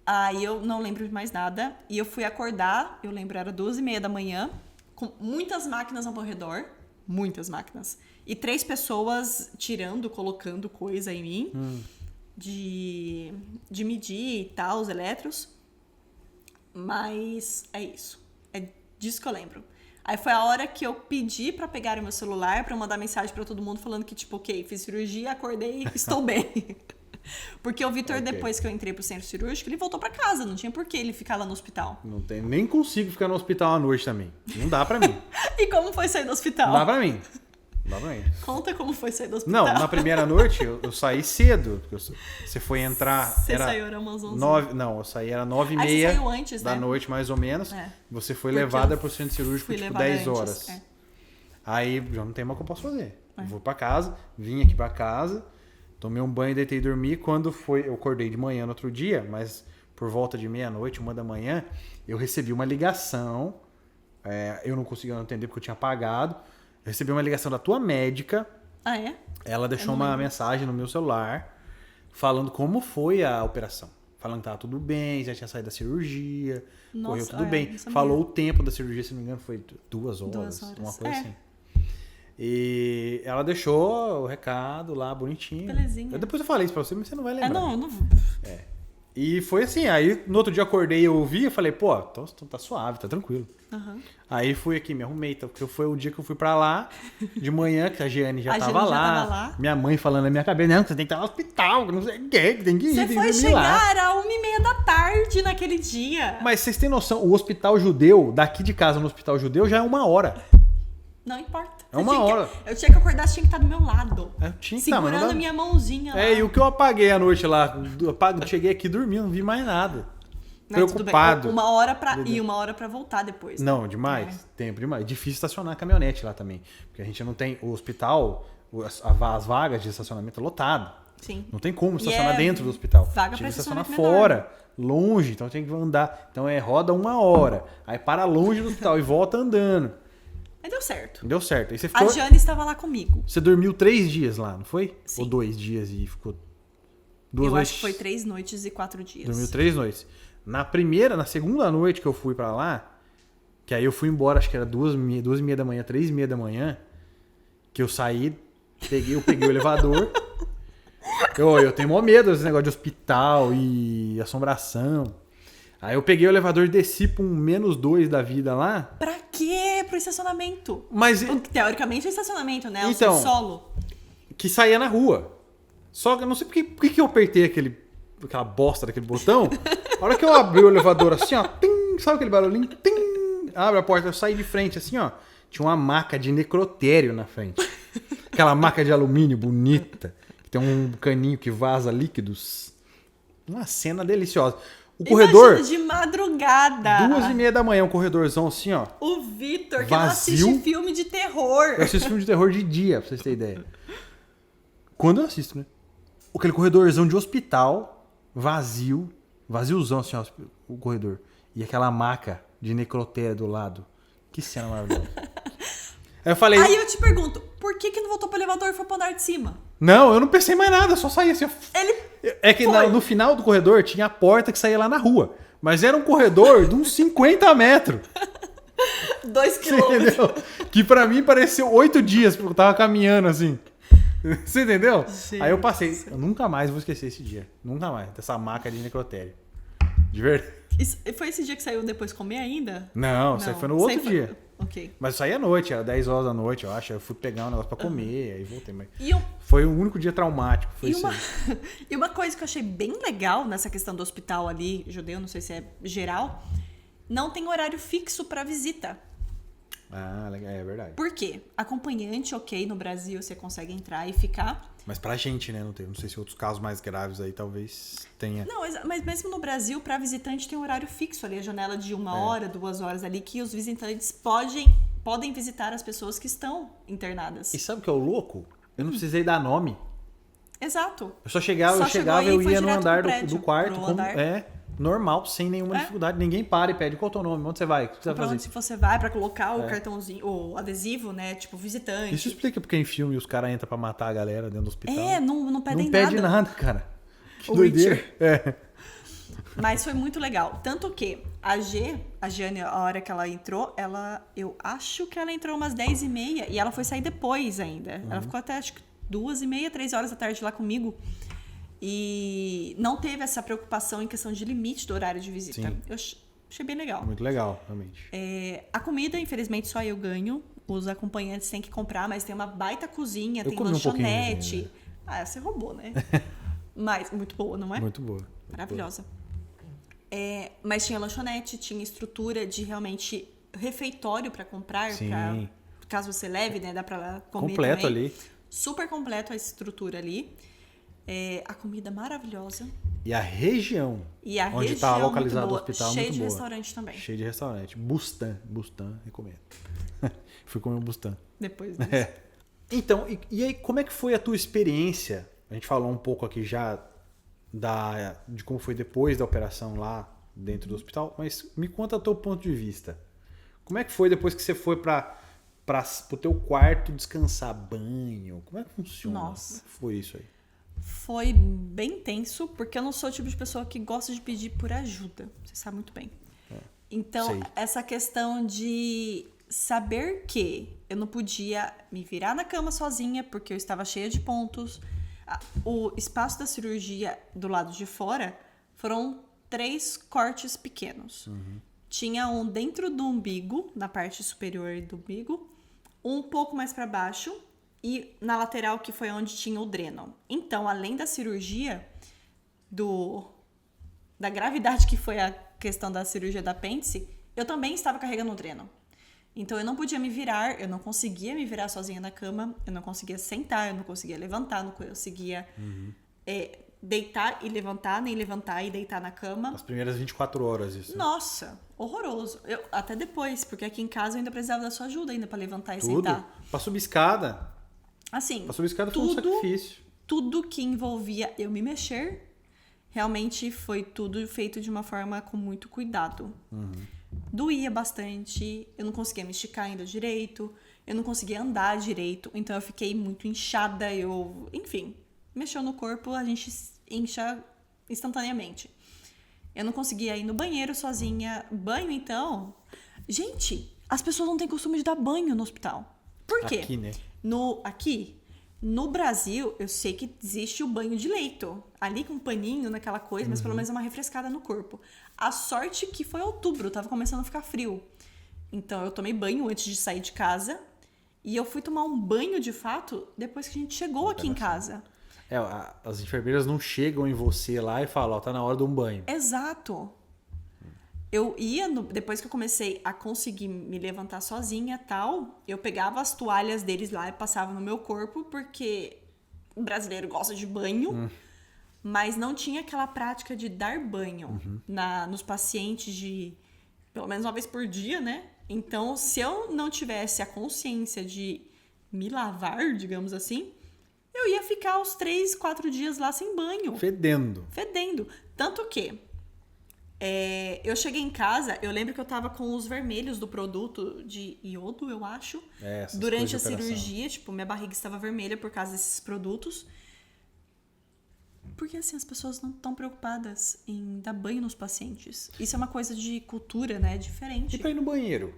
Speaker 2: Aí eu não lembro de mais nada. E eu fui acordar, eu lembro, era 12h30 da manhã, com muitas máquinas ao meu redor. Muitas máquinas. E 3 pessoas tirando, colocando coisa em mim. De medir e tal, os eletros. Mas é isso. É disso que eu lembro. Aí foi a hora que eu pedi pra pegar o meu celular, pra eu mandar mensagem pra todo mundo falando que, tipo, ok, fiz cirurgia, acordei, estou bem. Porque o Vitor, depois que eu entrei pro centro cirúrgico, ele voltou pra casa, não tinha por que ele ficar lá no hospital.
Speaker 1: Não tem, nem consigo ficar no hospital à noite também. Não dá pra mim.
Speaker 2: E como foi sair do hospital?
Speaker 1: Não dá pra mim. Não dá pra mim.
Speaker 2: Conta como foi sair do hospital.
Speaker 1: Não, na primeira noite eu saí cedo. Você foi entrar...
Speaker 2: Você saiu, era umas 11.
Speaker 1: Não, eu saí, era 9h30
Speaker 2: Aí você saiu antes,
Speaker 1: da
Speaker 2: né?
Speaker 1: noite, mais ou menos.
Speaker 2: É.
Speaker 1: Você foi
Speaker 2: Porque
Speaker 1: levada
Speaker 2: eu
Speaker 1: pro centro cirúrgico,
Speaker 2: fui
Speaker 1: tipo,
Speaker 2: levada
Speaker 1: 10
Speaker 2: antes,
Speaker 1: horas.
Speaker 2: é.
Speaker 1: Aí já não tem mais o que eu posso fazer. Eu vou pra casa, vim aqui pra casa, tomei um banho, deitei e dormi. Quando foi, eu acordei de manhã no outro dia, mas por volta de meia-noite, 1h, eu recebi uma ligação. Eu não conseguia entender porque eu tinha apagado. Eu recebi uma ligação da tua médica.
Speaker 2: Ah, é?
Speaker 1: Ela deixou uma mensagem no meu celular falando como foi a operação. Falando que tava tudo bem, já tinha saído da cirurgia, correu tudo bem. Falou o tempo da cirurgia, se não me engano, foi 2 horas, uma coisa assim. E ela deixou o recado lá, bonitinho.
Speaker 2: Belezinha.
Speaker 1: Depois eu falei isso pra você, mas você não vai lembrar.
Speaker 2: Não, eu não...
Speaker 1: E foi assim, aí no outro dia eu acordei, eu ouvi, eu falei, pô, tá suave, tá tranquilo.
Speaker 2: Uhum.
Speaker 1: Aí fui aqui, me arrumei, porque foi o dia que eu fui pra lá, de manhã, que a Giane já tava
Speaker 2: Giane
Speaker 1: lá.
Speaker 2: tava lá.
Speaker 1: Minha mãe falando na minha cabeça, não, que você tem que estar no hospital, que não sei o que tem que ir,
Speaker 2: Você
Speaker 1: tem
Speaker 2: foi
Speaker 1: que dormir lá.
Speaker 2: chegar às 1h30 da tarde naquele dia.
Speaker 1: Mas vocês têm noção, o hospital judeu, daqui de casa no hospital judeu, já é 1 hora.
Speaker 2: Não importa.
Speaker 1: É 1 hora.
Speaker 2: Eu tinha que acordar, você tinha que estar do meu lado.
Speaker 1: Eu tinha que estar, mas não
Speaker 2: segurando
Speaker 1: dá.
Speaker 2: minha mãozinha lá.
Speaker 1: E o que eu apaguei à noite lá, cheguei aqui dormindo, não vi mais nada.
Speaker 2: Mas
Speaker 1: Preocupado.
Speaker 2: tudo bem. 1 hora pra ir, 1 hora pra voltar depois.
Speaker 1: Não, demais. Tempo demais. Difícil estacionar a caminhonete lá também. Porque a gente não tem... O hospital, as vagas de estacionamento é lotado.
Speaker 2: Sim.
Speaker 1: Não tem como estacionar dentro do hospital.
Speaker 2: Vaga
Speaker 1: Tinha
Speaker 2: pra
Speaker 1: que estacionar
Speaker 2: estacionamento
Speaker 1: fora, longe. Então tem que andar. Então roda 1 hora. Aí para longe do hospital e volta andando.
Speaker 2: Mas deu certo.
Speaker 1: Deu certo. Aí você
Speaker 2: A
Speaker 1: ficou...
Speaker 2: Jane estava lá comigo.
Speaker 1: Você dormiu 3 dias lá, não foi?
Speaker 2: Sim.
Speaker 1: Ou 2 dias e ficou 2
Speaker 2: Eu
Speaker 1: noites?
Speaker 2: acho que foi 3 noites e 4 dias.
Speaker 1: Dormiu 3 noites. Na segunda noite que eu fui pra lá, que aí eu fui embora, acho que era 2h30 da manhã, 3h30 da manhã, que eu saí, eu peguei o elevador. Eu tenho maior medo desse negócio de hospital e assombração. Aí eu peguei o elevador e desci pra um -2 da vida lá.
Speaker 2: Pra quê? Pro estacionamento.
Speaker 1: Mas
Speaker 2: Teoricamente é estacionamento, né?
Speaker 1: Então,
Speaker 2: o solo.
Speaker 1: que saía na rua. Só que eu não sei por que eu apertei aquela bosta daquele botão. A hora que eu abri o elevador assim, ó, tim, sabe aquele barulhinho? Tim, abre a porta, eu saí de frente assim, ó. Tinha uma maca de necrotério na frente. Aquela maca de alumínio bonita, que tem um caninho que vaza líquidos. Uma cena deliciosa. O corredor...
Speaker 2: Imagina, de madrugada.
Speaker 1: 2h30 da manhã, um corredorzão assim, ó.
Speaker 2: O Vitor, que
Speaker 1: vazio.
Speaker 2: não assiste filme de terror.
Speaker 1: Eu assisto filme de terror de dia, pra vocês terem ideia. Quando eu assisto, né? Aquele corredorzão de hospital, vaziozão assim, ó, o corredor. E aquela maca de necrotério do lado. Que cena maravilhosa. Aí eu falei...
Speaker 2: Aí eu te pergunto, por que não voltou pro elevador e foi pro andar de cima?
Speaker 1: Não, eu não pensei mais nada, eu só saí assim, ó. É que no final do corredor tinha a porta que saía lá na rua. Mas era um corredor de uns 50 metros.
Speaker 2: 2 quilômetros.
Speaker 1: Entendeu? Que pra mim pareceu 8 dias, porque eu tava caminhando assim. Você entendeu?
Speaker 2: Gente.
Speaker 1: Aí eu passei. Eu nunca mais vou esquecer esse dia. Nunca mais. Dessa maca de necrotério. De verdade.
Speaker 2: Foi esse dia que saiu depois comer ainda?
Speaker 1: Não, isso aí foi no outro dia.
Speaker 2: Ok.
Speaker 1: Mas eu saí à noite, era 10 horas da noite, eu acho. Eu fui pegar um negócio pra comer, aí voltei. Mas
Speaker 2: E
Speaker 1: foi o único dia traumático. Foi isso aí.
Speaker 2: E uma coisa que eu achei bem legal nessa questão do hospital ali, judeu, não sei se é geral, não tem horário fixo pra visita.
Speaker 1: Ah, legal, é verdade.
Speaker 2: Por quê? Acompanhante, ok, no Brasil você consegue entrar e ficar.
Speaker 1: Mas pra gente, né? Não sei se outros casos mais graves aí talvez tenha.
Speaker 2: Não, mas mesmo no Brasil, pra visitante tem um horário fixo ali, a janela de 1 hora, 2 horas ali, que os visitantes podem visitar as pessoas que estão internadas.
Speaker 1: E sabe o que é o louco? Eu não precisei dar nome.
Speaker 2: Exato.
Speaker 1: Eu só chegava,
Speaker 2: aí
Speaker 1: eu
Speaker 2: foi
Speaker 1: ia no
Speaker 2: direto
Speaker 1: andar
Speaker 2: pro prédio,
Speaker 1: do quarto,
Speaker 2: pro
Speaker 1: como
Speaker 2: andar.
Speaker 1: Normal, sem nenhuma dificuldade. Ninguém para e pede qual é o teu nome, onde você vai, o que você vai
Speaker 2: Pra
Speaker 1: fazer.
Speaker 2: onde você vai, pra colocar o cartãozinho, o adesivo, né? Tipo, visitante.
Speaker 1: Isso explica porque em filme os caras entram pra matar a galera dentro do hospital.
Speaker 2: Não pedem
Speaker 1: Não pede
Speaker 2: nada.
Speaker 1: nada, cara. Que
Speaker 2: O
Speaker 1: doideira.
Speaker 2: Witcher. Mas foi muito legal. Tanto que a Jane, a hora que ela entrou, eu acho que ela entrou umas 10h30 e ela foi sair depois ainda. Ela ficou até acho que 2h30, 3 horas da tarde lá comigo. E não teve essa preocupação em questão de limite do horário de visita.
Speaker 1: Sim.
Speaker 2: Eu achei bem legal.
Speaker 1: Muito legal, realmente.
Speaker 2: A comida, infelizmente, só eu ganho. Os acompanhantes têm que comprar, mas tem uma baita cozinha,
Speaker 1: Eu
Speaker 2: tem
Speaker 1: comi um
Speaker 2: lanchonete.
Speaker 1: pouquinho,
Speaker 2: Você roubou, né? Mas muito boa, não é?
Speaker 1: Muito boa.
Speaker 2: Maravilhosa. Mas tinha lanchonete, tinha estrutura de realmente refeitório para comprar, pra, caso você leve, né? Dá para comer
Speaker 1: completo
Speaker 2: também.
Speaker 1: ali.
Speaker 2: Super completo a estrutura ali. A comida maravilhosa.
Speaker 1: E a região onde está localizado o hospital,
Speaker 2: cheio
Speaker 1: muito
Speaker 2: de
Speaker 1: boa.
Speaker 2: restaurante também.
Speaker 1: Cheio de restaurante. Bustan, recomendo. Fui comer um Bustan.
Speaker 2: Depois disso.
Speaker 1: Então, e aí, como é que foi a tua experiência? A gente falou um pouco aqui já de como foi depois da operação lá dentro do hospital, mas me conta o teu ponto de vista. Como é que foi depois que você foi para o teu quarto descansar banho? Como é que funciona?
Speaker 2: Nossa.
Speaker 1: Como foi isso aí?
Speaker 2: Foi bem tenso, porque eu não sou o tipo de pessoa que gosta de pedir por ajuda. Você sabe muito bem. Então,
Speaker 1: sei.
Speaker 2: essa questão de saber que eu não podia me virar na cama sozinha, porque eu estava cheia de pontos. O espaço da cirurgia do lado de fora foram 3 cortes pequenos. Tinha um dentro do umbigo, na parte superior do umbigo, um pouco mais para baixo e na lateral, que foi onde tinha o dreno. Então, além da cirurgia, da gravidade que foi a questão da cirurgia da apêndice, eu também estava carregando o dreno. Então, eu não podia me virar, eu não conseguia me virar sozinha na cama, eu não conseguia sentar, eu não conseguia levantar, não conseguia deitar e levantar, nem levantar e deitar na cama.
Speaker 1: As primeiras 24 horas, isso.
Speaker 2: Nossa, horroroso. Até depois, porque aqui em casa eu ainda precisava da sua ajuda ainda para levantar e
Speaker 1: Tudo.
Speaker 2: sentar.
Speaker 1: Pra subir escada.
Speaker 2: Assim,
Speaker 1: Pra subir escada foi um sacrifício.
Speaker 2: tudo que envolvia eu me mexer, realmente foi tudo feito de uma forma com muito cuidado. Doía bastante, eu não conseguia me esticar ainda direito, eu não conseguia andar direito, então eu fiquei muito inchada, enfim, mexeu no corpo, a gente incha instantaneamente. Eu não conseguia ir no banheiro sozinha. Banho, então... Gente, as pessoas não têm costume de dar banho no hospital. Por quê?
Speaker 1: Aqui, né?
Speaker 2: No Brasil, eu sei que existe o banho de leito. Ali com um paninho, naquela coisa, mas pelo menos é uma refrescada no corpo. A sorte que foi outubro, tava começando a ficar frio. Então, eu tomei banho antes de sair de casa. E eu fui tomar um banho, de fato, depois que a gente chegou aqui em casa.
Speaker 1: As enfermeiras não chegam em você lá e falam, ó, tá na hora de um banho.
Speaker 2: Exato. Eu ia, depois que eu comecei a conseguir me levantar sozinha e tal, eu pegava as toalhas deles lá e passava no meu corpo, porque o brasileiro gosta de banho, mas não tinha aquela prática de dar banho nos pacientes de pelo menos uma vez por dia, né? Então, se eu não tivesse a consciência de me lavar, digamos assim, eu ia ficar os 3, 4 dias lá sem banho.
Speaker 1: Fedendo.
Speaker 2: Tanto que eu cheguei em casa, eu lembro que eu tava com os vermelhos do produto de iodo, eu acho. Durante a cirurgia, tipo, minha barriga estava vermelha por causa desses produtos. Porque, assim, as pessoas não estão preocupadas em dar banho nos pacientes. Isso é uma coisa de cultura, né? Diferente.
Speaker 1: E pra ir no banheiro?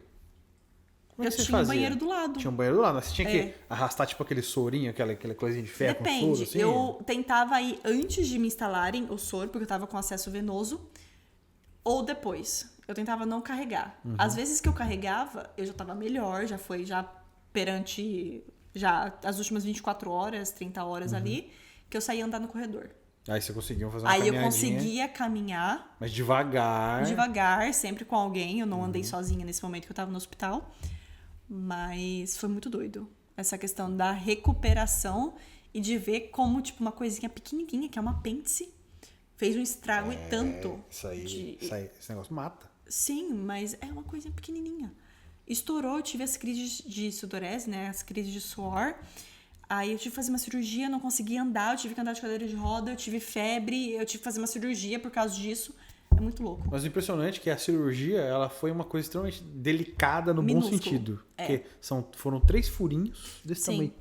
Speaker 1: Como é que você
Speaker 2: tinha
Speaker 1: fazia?
Speaker 2: um banheiro do lado.
Speaker 1: Tinha um banheiro do lado, mas você tinha que arrastar, tipo, aquele sorinho, aquela coisinha de ferro com soro, assim?
Speaker 2: Eu tentava ir antes de me instalarem o soro, porque eu tava com acesso venoso, ou depois. Eu tentava não carregar. Às vezes que eu carregava, eu já tava melhor, já foi perante as últimas 24 horas, 30 horas ali, que eu saía andar no corredor.
Speaker 1: Aí você conseguiu fazer uma
Speaker 2: Aí
Speaker 1: caminhadinha.
Speaker 2: eu conseguia caminhar.
Speaker 1: Mas devagar.
Speaker 2: Devagar, sempre com alguém. Eu não andei sozinha nesse momento que eu tava no hospital. Mas foi muito doido. Essa questão da recuperação e de ver como, tipo, uma coisinha pequenininha, que é uma apêndice, fez um estrago e tanto.
Speaker 1: Esse negócio mata.
Speaker 2: Sim, mas é uma coisinha pequenininha. Estourou, eu tive as crises de sudorese, né? As crises de suor. Aí eu tive que fazer uma cirurgia, não consegui andar, eu tive que andar de cadeira de roda, eu tive febre, eu tive que fazer uma cirurgia por causa disso. É muito louco.
Speaker 1: Mas o impressionante é que a cirurgia, ela foi uma coisa extremamente delicada no bom sentido. Porque foram 3 furinhos desse tamanho.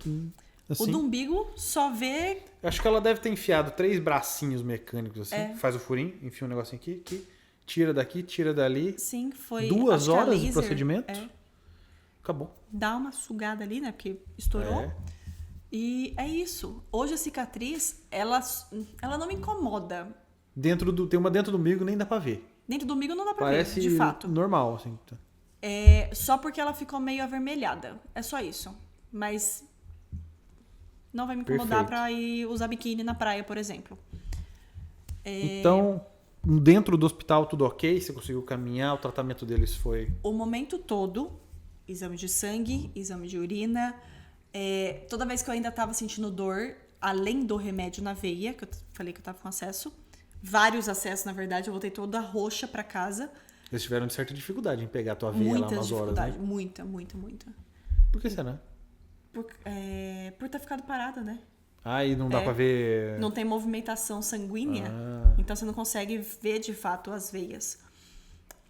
Speaker 1: Assim.
Speaker 2: O do umbigo só vê...
Speaker 1: Eu acho que ela deve ter enfiado 3 bracinhos mecânicos assim, faz o furinho, enfia um negocinho aqui, tira daqui, tira dali.
Speaker 2: Sim, foi...
Speaker 1: 2 horas de procedimento. Acabou.
Speaker 2: Dá uma sugada ali, né? Porque estourou. E é isso. Hoje a cicatriz, ela não me incomoda.
Speaker 1: Tem uma dentro do umbigo, nem dá pra ver.
Speaker 2: Dentro do umbigo não dá pra
Speaker 1: Parece
Speaker 2: ver, de fato.
Speaker 1: Normal, assim.
Speaker 2: Só porque ela ficou meio avermelhada. É só isso. Mas não vai me incomodar pra ir usar biquíni na praia, por exemplo.
Speaker 1: Então, dentro do hospital tudo ok? Você conseguiu caminhar? O tratamento deles foi...
Speaker 2: O momento todo, exame de sangue, exame de urina... toda vez que eu ainda tava sentindo dor, além do remédio na veia, que eu falei que eu tava com acesso, vários acessos, na verdade, eu voltei toda roxa pra casa.
Speaker 1: Eles tiveram certa dificuldade em pegar a tua veia lá umas horas, né?
Speaker 2: Muita.
Speaker 1: Por que será?
Speaker 2: Por ter ficado parada, né?
Speaker 1: E não dá pra ver...
Speaker 2: Não tem movimentação sanguínea, então você não consegue ver, de fato, as veias.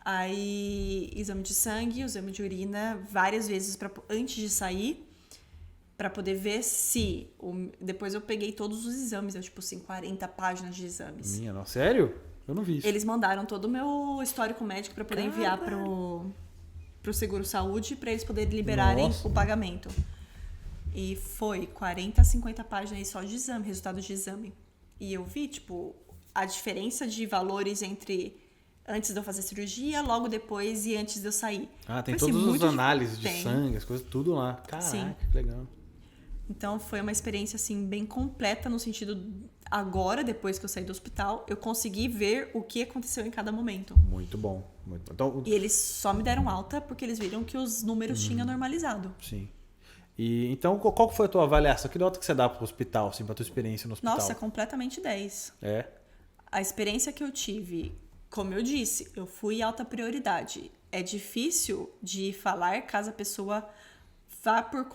Speaker 2: Aí, exame de sangue, exame de urina, várias vezes antes de sair. Pra poder ver se... Depois eu peguei todos os exames, tipo assim, 40 páginas de exames.
Speaker 1: Minha nossa, sério? Eu não vi isso.
Speaker 2: Eles mandaram todo o meu histórico médico pra poder enviar pro Seguro Saúde pra eles poderem liberarem o pagamento. E foi 40 a 50 páginas aí só de exame, resultado de exame. E eu vi, tipo, a diferença de valores entre antes de eu fazer cirurgia, logo depois e antes de eu sair.
Speaker 1: Tem todas as análises de sangue, as coisas, tudo lá. Caraca,
Speaker 2: sim.
Speaker 1: Que legal.
Speaker 2: Então foi uma experiência assim bem completa no sentido agora, depois que eu saí do hospital, eu consegui ver o que aconteceu em cada momento.
Speaker 1: Muito bom. Muito bom. Então,
Speaker 2: e eles só me deram alta porque eles viram que os números tinham normalizado.
Speaker 1: Sim. E então, qual foi a tua avaliação? Que nota que você dá pro hospital, assim, pra tua experiência no hospital?
Speaker 2: Nossa, completamente 10. A experiência que eu tive, como eu disse, eu fui alta prioridade. É difícil de falar caso a pessoa vá por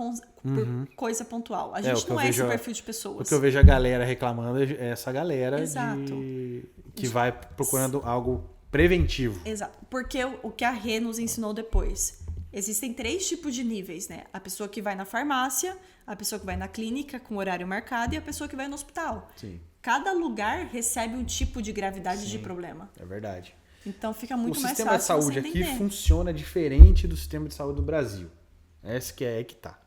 Speaker 2: coisa pontual. A gente não é esse perfil de pessoas.
Speaker 1: O que eu vejo a galera reclamando é essa galera que vai procurando algo preventivo.
Speaker 2: Exato. Porque o que a Rê nos ensinou depois. Existem 3 tipos de níveis, né? A pessoa que vai na farmácia, a pessoa que vai na clínica com horário marcado e a pessoa que vai no hospital.
Speaker 1: Sim.
Speaker 2: Cada lugar recebe um tipo de gravidade de problema.
Speaker 1: É verdade.
Speaker 2: Então fica muito mais
Speaker 1: fácil. O sistema de saúde aqui
Speaker 2: entender.
Speaker 1: funciona diferente do sistema de saúde do Brasil. Esse que é que tá.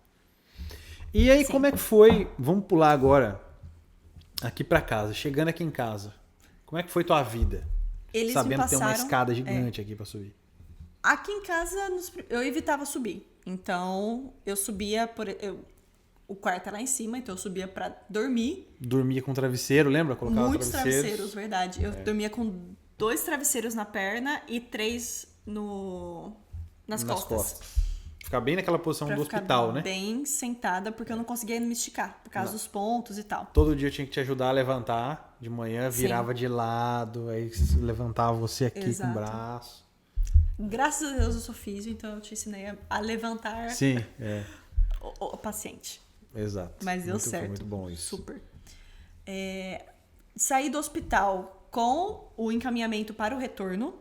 Speaker 1: E aí, como é que foi? Vamos pular agora aqui pra casa. Chegando aqui em casa, como é que foi tua vida?
Speaker 2: Eles
Speaker 1: Sabendo
Speaker 2: me passaram,
Speaker 1: que tem uma escada gigante aqui pra subir.
Speaker 2: Aqui em casa, eu evitava subir. Então, eu subia... o quarto é lá em cima, então eu subia pra dormir.
Speaker 1: Dormia com travesseiro, lembra? Colocava
Speaker 2: muitos travesseiros, verdade. Eu dormia com 2 travesseiros na perna e 3 nas costas.
Speaker 1: Ficar bem naquela posição do hospital, né?
Speaker 2: Bem sentada, porque eu não conseguia me esticar, por causa dos pontos e tal.
Speaker 1: Todo dia eu tinha que te ajudar a levantar. De manhã virava de lado, aí levantava você aqui com o braço.
Speaker 2: Graças a Deus eu sou físio, então eu te ensinei a levantar o paciente.
Speaker 1: Exato.
Speaker 2: Mas deu certo.
Speaker 1: Foi muito bom isso.
Speaker 2: Super. Saí do hospital com o encaminhamento para o retorno.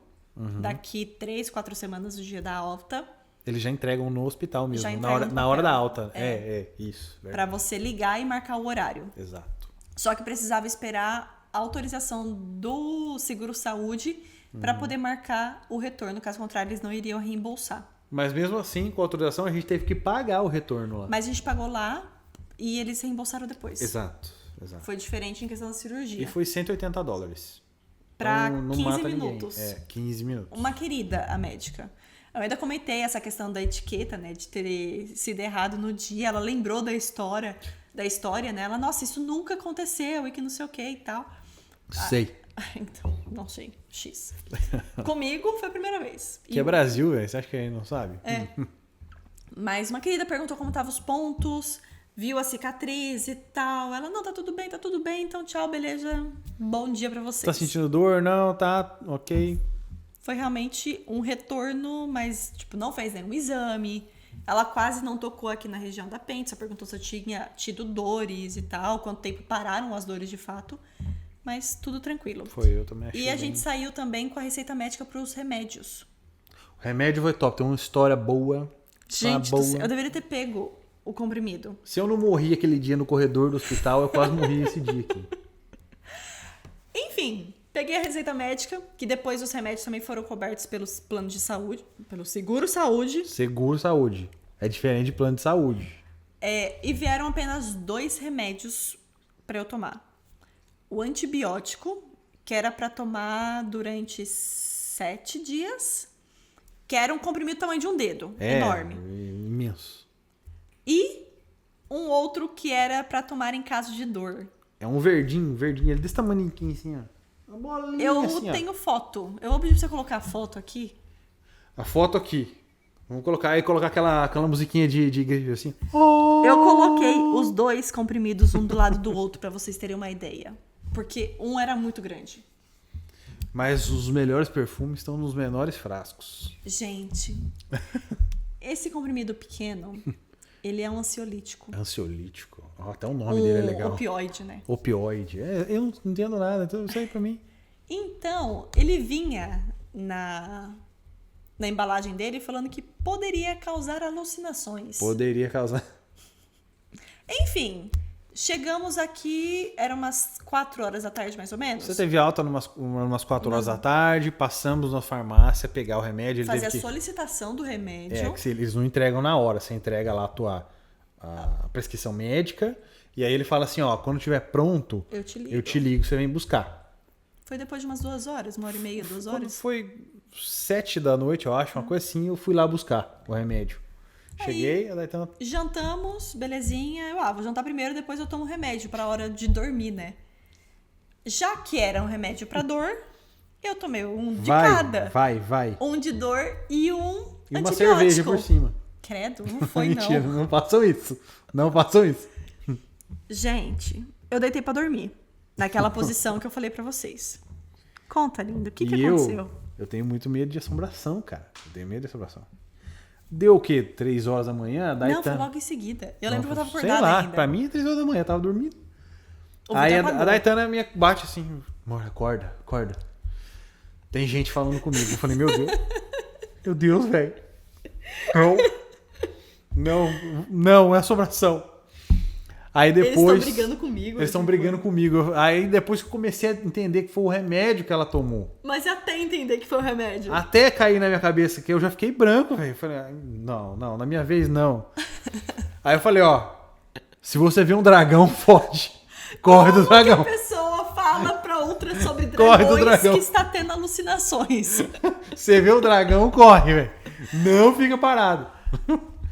Speaker 2: Daqui 3, 4 semanas do dia da alta.
Speaker 1: Eles já entregam no hospital mesmo,
Speaker 2: Já
Speaker 1: na hora da alta. Isso.
Speaker 2: Para você ligar e marcar o horário.
Speaker 1: Exato.
Speaker 2: Só que precisava esperar a autorização do Seguro Saúde para poder marcar o retorno. Caso contrário, eles não iriam reembolsar.
Speaker 1: Mas mesmo assim, com a autorização, a gente teve que pagar o retorno lá.
Speaker 2: Mas a gente pagou lá e eles reembolsaram depois.
Speaker 1: Exato.
Speaker 2: Foi diferente em questão da cirurgia.
Speaker 1: E foi $180.
Speaker 2: Para
Speaker 1: então, não
Speaker 2: 15
Speaker 1: mata
Speaker 2: minutos.
Speaker 1: 15 minutos.
Speaker 2: Uma querida, a médica. Eu ainda comentei essa questão da etiqueta, né? De ter sido errado no dia. Ela lembrou da história, né? Ela, nossa, isso nunca aconteceu e que não sei o que e tal.
Speaker 1: Sei.
Speaker 2: Então, não sei. X. Comigo foi a primeira vez.
Speaker 1: Que é Brasil, velho. Você acha que aí não sabe?
Speaker 2: Mas uma querida perguntou como estavam os pontos, viu a cicatriz e tal. Ela, não, tá tudo bem, então tchau, beleza. Bom dia pra vocês.
Speaker 1: Tá sentindo dor? Não, tá, ok.
Speaker 2: Foi realmente um retorno, mas, tipo, não fez nenhum exame. Ela quase não tocou aqui na região da apêndice, só perguntou se eu tinha tido dores e tal, quanto tempo pararam as dores de fato. Mas tudo tranquilo.
Speaker 1: Foi, eu também achei.
Speaker 2: E a gente saiu também com a receita médica para os remédios.
Speaker 1: O remédio foi top, tem uma história boa.
Speaker 2: Gente, eu deveria ter pego o comprimido.
Speaker 1: Se eu não morri aquele dia no corredor do hospital, eu quase morri esse dia aqui.
Speaker 2: Enfim, peguei a receita médica, que depois os remédios também foram cobertos pelos planos de saúde, pelo Seguro Saúde.
Speaker 1: Seguro Saúde. É diferente de plano de saúde.
Speaker 2: E vieram apenas 2 remédios para eu tomar. O antibiótico, que era para tomar durante 7 dias, que era um comprimido do tamanho de um dedo, enorme.
Speaker 1: Imenso.
Speaker 2: E um outro que era para tomar em caso de dor.
Speaker 1: É um verdinho, ele desse tamanho aqui, assim, ó. Uma bolinha
Speaker 2: eu
Speaker 1: assim,
Speaker 2: tenho foto. Eu vou pedir pra você colocar a foto aqui.
Speaker 1: A foto aqui. Vamos colocar aquela musiquinha de igreja assim.
Speaker 2: Eu coloquei os 2 comprimidos um do lado do outro para vocês terem uma ideia. Porque um era muito grande.
Speaker 1: Mas os melhores perfumes estão nos menores frascos.
Speaker 2: Gente, esse comprimido pequeno, ele é um ansiolítico.
Speaker 1: Ansiolítico? Até o nome dele é legal.
Speaker 2: Opioide, né?
Speaker 1: Opioide. Eu não entendo nada, então isso aí pra mim.
Speaker 2: Então, ele vinha na embalagem dele falando que poderia causar alucinações.
Speaker 1: Poderia causar.
Speaker 2: Enfim, chegamos aqui, era umas 4 horas da tarde, mais ou menos.
Speaker 1: Você teve alta umas 4 horas da tarde, passamos na farmácia, pegar o remédio. Ele
Speaker 2: Fazer
Speaker 1: teve
Speaker 2: a solicitação do remédio.
Speaker 1: que eles não entregam na hora, você entrega lá a prescrição médica, e aí ele fala assim, ó, quando estiver pronto, eu te ligo, você vem buscar.
Speaker 2: Foi depois de umas 2 horas, 1h30, 2
Speaker 1: Quando
Speaker 2: horas.
Speaker 1: foi 7 da noite, eu acho, uma coisa assim, eu fui lá buscar o remédio. Cheguei, a Daytona...
Speaker 2: Jantamos, belezinha. Eu, vou jantar primeiro, depois eu tomo remédio pra hora de dormir, né? Já que era um remédio pra dor, eu tomei um de cada.
Speaker 1: Vai.
Speaker 2: Um de dor e um
Speaker 1: E uma
Speaker 2: antibiótico.
Speaker 1: cerveja por cima.
Speaker 2: Credo, não foi
Speaker 1: Mentira,
Speaker 2: não.
Speaker 1: não façam isso. Não façam isso.
Speaker 2: Gente, eu deitei pra dormir. Naquela posição que eu falei pra vocês. Conta, lindo, o que aconteceu?
Speaker 1: Eu tenho muito medo de assombração, cara. Eu tenho medo de assombração. Deu o quê? 3 horas da manhã?
Speaker 2: Não, foi logo em seguida. Eu lembro que eu tava
Speaker 1: Sei
Speaker 2: acordada
Speaker 1: lá,
Speaker 2: ainda.
Speaker 1: pra mim é 3 horas da manhã, eu tava dormindo.
Speaker 2: O
Speaker 1: Aí
Speaker 2: Vitor
Speaker 1: a
Speaker 2: apagou.
Speaker 1: Daytona me bate assim, amor, acorda. Tem gente falando comigo. Eu falei, meu Deus, velho. Não, é assombração. Aí depois...
Speaker 2: Eles estão brigando comigo.
Speaker 1: Eles estão brigando comigo. Aí depois que eu comecei a entender que foi o remédio que ela tomou.
Speaker 2: Mas até entender que foi o remédio.
Speaker 1: Até cair na minha cabeça que eu já fiquei branco, velho. Eu falei, não, na minha vez não. Aí eu falei, ó, se você vê um dragão, foge. Corre do dragão.
Speaker 2: Que a pessoa fala pra outra sobre
Speaker 1: Corre do
Speaker 2: dragões
Speaker 1: dragão.
Speaker 2: que está tendo alucinações.
Speaker 1: Você vê o dragão, corre, velho. Não fica parado.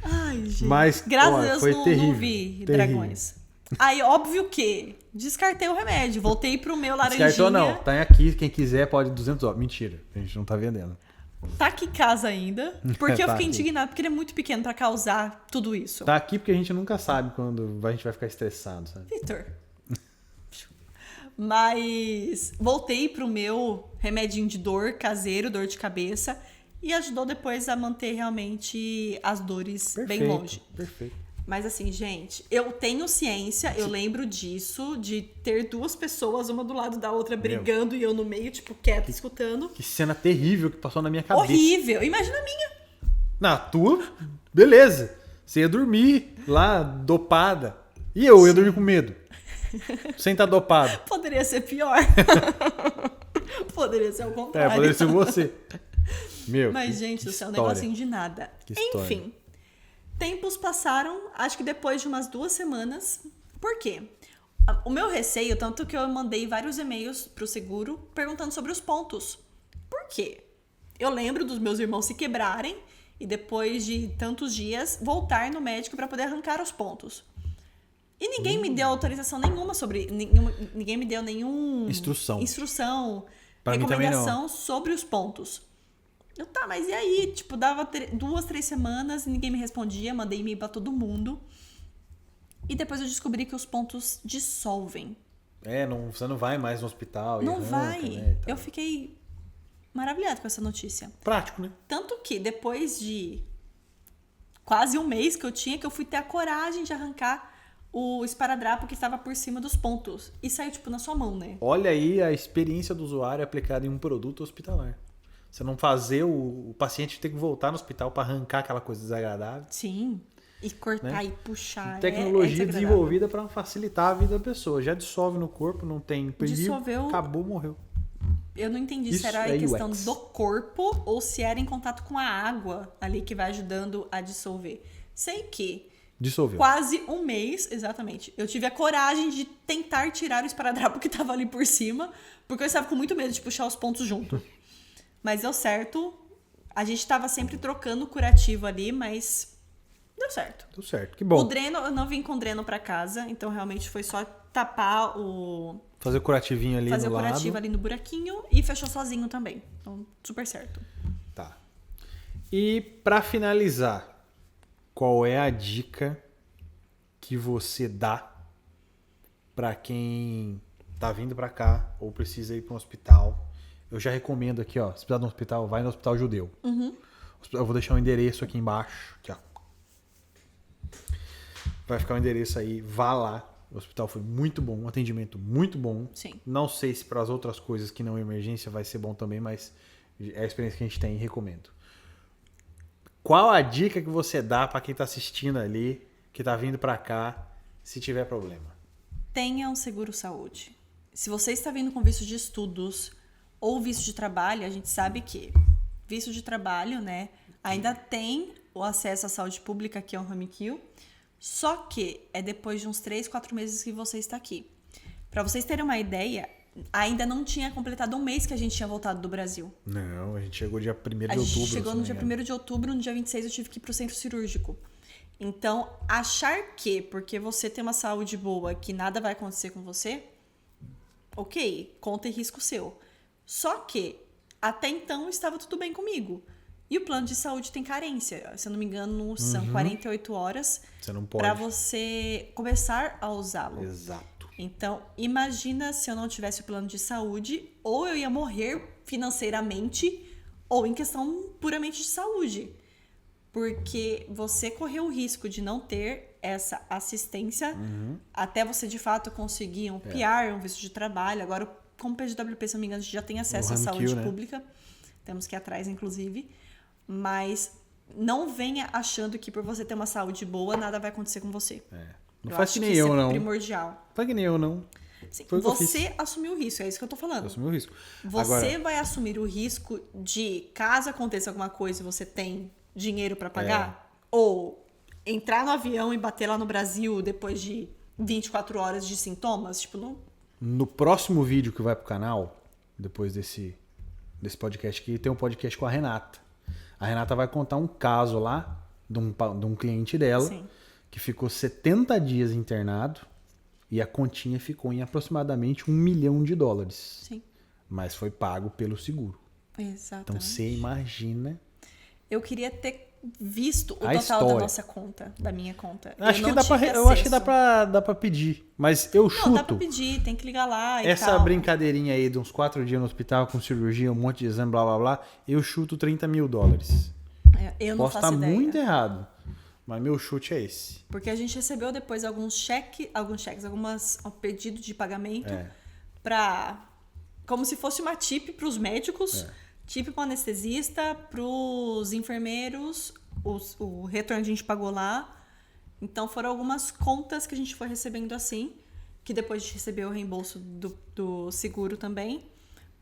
Speaker 2: Ai, gente.
Speaker 1: Mas,
Speaker 2: graças
Speaker 1: olha,
Speaker 2: a Deus
Speaker 1: foi
Speaker 2: não
Speaker 1: terrível,
Speaker 2: vi
Speaker 1: terrível.
Speaker 2: dragões. Aí, óbvio que descartei o remédio. Voltei pro meu laranjinha.
Speaker 1: Descartou não. Tá aqui, quem quiser pode 200 dólares. Mentira, a gente não tá vendendo.
Speaker 2: Tá aqui em casa ainda. Porque eu
Speaker 1: Tá
Speaker 2: fiquei
Speaker 1: aqui.
Speaker 2: indignada, porque ele é muito pequeno pra causar tudo isso.
Speaker 1: Tá aqui porque a gente nunca sabe quando a gente vai ficar estressado, sabe?
Speaker 2: Vitor. Mas voltei pro meu remedinho de dor caseiro, dor de cabeça. E ajudou depois a manter realmente as dores bem longe.
Speaker 1: Perfeito.
Speaker 2: Mas assim, gente, eu tenho ciência, eu lembro disso, de ter 2 pessoas, uma do lado da outra, brigando e eu no meio, tipo, quieta, escutando.
Speaker 1: Que cena terrível que passou na minha cabeça.
Speaker 2: Horrível! Imagina a minha.
Speaker 1: Na tua, beleza. Você ia dormir lá, dopada. E eu ia dormir com medo. Sem estar dopado.
Speaker 2: Poderia ser pior. Poderia ser o contrário.
Speaker 1: Poderia ser você. Meu,
Speaker 2: Mas, gente do céu, um
Speaker 1: história.
Speaker 2: negocinho de nada.
Speaker 1: Que história.
Speaker 2: Enfim, tempos passaram, acho que depois de umas 2 semanas. Por quê? O meu receio, tanto que eu mandei vários e-mails pro seguro perguntando sobre os pontos. Por quê? Eu lembro dos meus irmãos se quebrarem e depois de tantos dias voltar no médico para poder arrancar os pontos. E ninguém me deu autorização nenhuma sobre... Ninguém me deu nenhum... Instrução.
Speaker 1: Pra mim também
Speaker 2: recomendação sobre os pontos. Eu, tá, mas e aí? Tipo, dava 2, 3 semanas e ninguém me respondia. Mandei e-mail pra todo mundo. E depois eu descobri que os pontos dissolvem.
Speaker 1: Você não vai mais no hospital.
Speaker 2: Não
Speaker 1: arranca,
Speaker 2: vai.
Speaker 1: Né,
Speaker 2: Eu fiquei maravilhada com essa notícia.
Speaker 1: Prático, né?
Speaker 2: Tanto que depois de quase um mês que eu fui ter a coragem de arrancar o esparadrapo que estava por cima dos pontos. E saiu, tipo, na sua mão, né?
Speaker 1: Olha aí a experiência do usuário aplicada em um produto hospitalar. Você não fazer o paciente ter que voltar no hospital para arrancar aquela coisa desagradável.
Speaker 2: Sim. E cortar,
Speaker 1: Né?
Speaker 2: e puxar.
Speaker 1: Tecnologia
Speaker 2: desagradável.
Speaker 1: desenvolvida para facilitar a vida da pessoa. Já dissolve no corpo, não tem perigo.
Speaker 2: Dissolveu.
Speaker 1: Acabou, morreu.
Speaker 2: Eu não entendi
Speaker 1: Isso
Speaker 2: se era
Speaker 1: é
Speaker 2: em questão
Speaker 1: UX.
Speaker 2: do corpo ou se era em contato com a água ali que vai ajudando a dissolver. Sei que
Speaker 1: Dissolveu.
Speaker 2: quase um mês, exatamente, eu tive a coragem de tentar tirar o esparadrapo que tava ali por cima, porque eu estava com muito medo de puxar os pontos junto. Mas deu certo. A gente tava sempre trocando o curativo ali, mas deu certo.
Speaker 1: Deu certo. Que bom.
Speaker 2: O dreno, eu não vim com dreno pra casa, então realmente foi só tapar
Speaker 1: Fazer o curativinho ali
Speaker 2: fazer
Speaker 1: no
Speaker 2: o
Speaker 1: lado.
Speaker 2: curativo ali no buraquinho e fechou sozinho também. Então, super certo.
Speaker 1: Tá. E para finalizar, qual é a dica que você dá para quem tá vindo para cá ou precisa ir para um hospital? Eu já recomendo aqui, ó, se precisar de um hospital, vai no Hospital Judeu. Eu vou deixar o endereço aqui embaixo, aqui, ó. Vai ficar o endereço aí, vá lá. O hospital foi muito bom, um atendimento muito bom.
Speaker 2: Sim.
Speaker 1: Não sei se para as outras coisas que não é emergência vai ser bom também, mas é a experiência que a gente tem e recomendo. Qual a dica que você dá para quem tá assistindo ali, que tá vindo para cá se tiver problema?
Speaker 2: Tenha um seguro saúde. Se você está vindo com visto de estudos ou visto de trabalho, a gente sabe que visto de trabalho, né, ainda tem o acesso à saúde pública, que é o Ramikio, só que é depois de uns 3, 4 meses que você está aqui. Para vocês terem uma ideia, ainda não tinha completado um mês que a gente tinha voltado do Brasil.
Speaker 1: Não, a gente chegou dia 1º de outubro.
Speaker 2: A gente chegou no dia 1º de outubro, no dia 26 eu tive que ir pro centro cirúrgico. Então, achar que porque você tem uma saúde boa que nada vai acontecer com você, ok, conta e risco seu. Só que, até então, estava tudo bem comigo. E o plano de saúde tem carência. Se eu não me engano, são 48 horas
Speaker 1: Você não pode.
Speaker 2: para você começar a usá-lo.
Speaker 1: Exato.
Speaker 2: Então, imagina se eu não tivesse o plano de saúde, ou eu ia morrer financeiramente, ou em questão puramente de saúde. Porque você correu o risco de não ter essa assistência até você, de fato, conseguir um PR, um visto de trabalho. Agora, como PGWP, se não me engano, a gente já tem acesso à saúde pública. Temos que ir atrás, inclusive. Mas não venha achando que por você ter uma saúde boa, nada vai acontecer com você.
Speaker 1: Não faz que nem eu, não.
Speaker 2: É primordial.
Speaker 1: Faz que nem eu, não.
Speaker 2: Sim, você assumiu o risco, é isso que eu tô falando.
Speaker 1: Eu assumi o risco.
Speaker 2: Você
Speaker 1: Agora,
Speaker 2: vai assumir o risco de, caso aconteça alguma coisa e você tem dinheiro pra pagar, ou entrar no avião e bater lá no Brasil depois de 24 horas de sintomas, tipo, não...
Speaker 1: no próximo vídeo que vai pro canal, depois desse podcast aqui, tem um podcast com a Renata. A Renata vai contar um caso lá de um cliente dela,
Speaker 2: Sim.
Speaker 1: que ficou 70 dias internado e a continha ficou em aproximadamente $1 milhão.
Speaker 2: Sim,
Speaker 1: Mas foi pago pelo seguro.
Speaker 2: exatamente.
Speaker 1: Então você imagina.
Speaker 2: Eu queria ter visto o
Speaker 1: A
Speaker 2: total
Speaker 1: história.
Speaker 2: da nossa conta, da minha conta.
Speaker 1: Eu acho que
Speaker 2: acesso.
Speaker 1: dá pra pedir. Mas eu chuto.
Speaker 2: Não, dá pra pedir, tem que ligar lá e
Speaker 1: Essa
Speaker 2: tal.
Speaker 1: brincadeirinha aí de uns 4 dias no hospital com cirurgia, um monte de exame, blá blá blá, eu chuto $30 mil.
Speaker 2: Eu não
Speaker 1: Posso
Speaker 2: faço
Speaker 1: estar
Speaker 2: ideia.
Speaker 1: muito errado, mas meu chute é esse.
Speaker 2: Porque a gente recebeu depois um pedido de pagamento para, como se fosse uma tip para os médicos, tip para o anestesista, para os enfermeiros, o retorno a gente pagou lá. Então foram algumas contas que a gente foi recebendo assim, que depois a gente recebeu o reembolso do seguro também.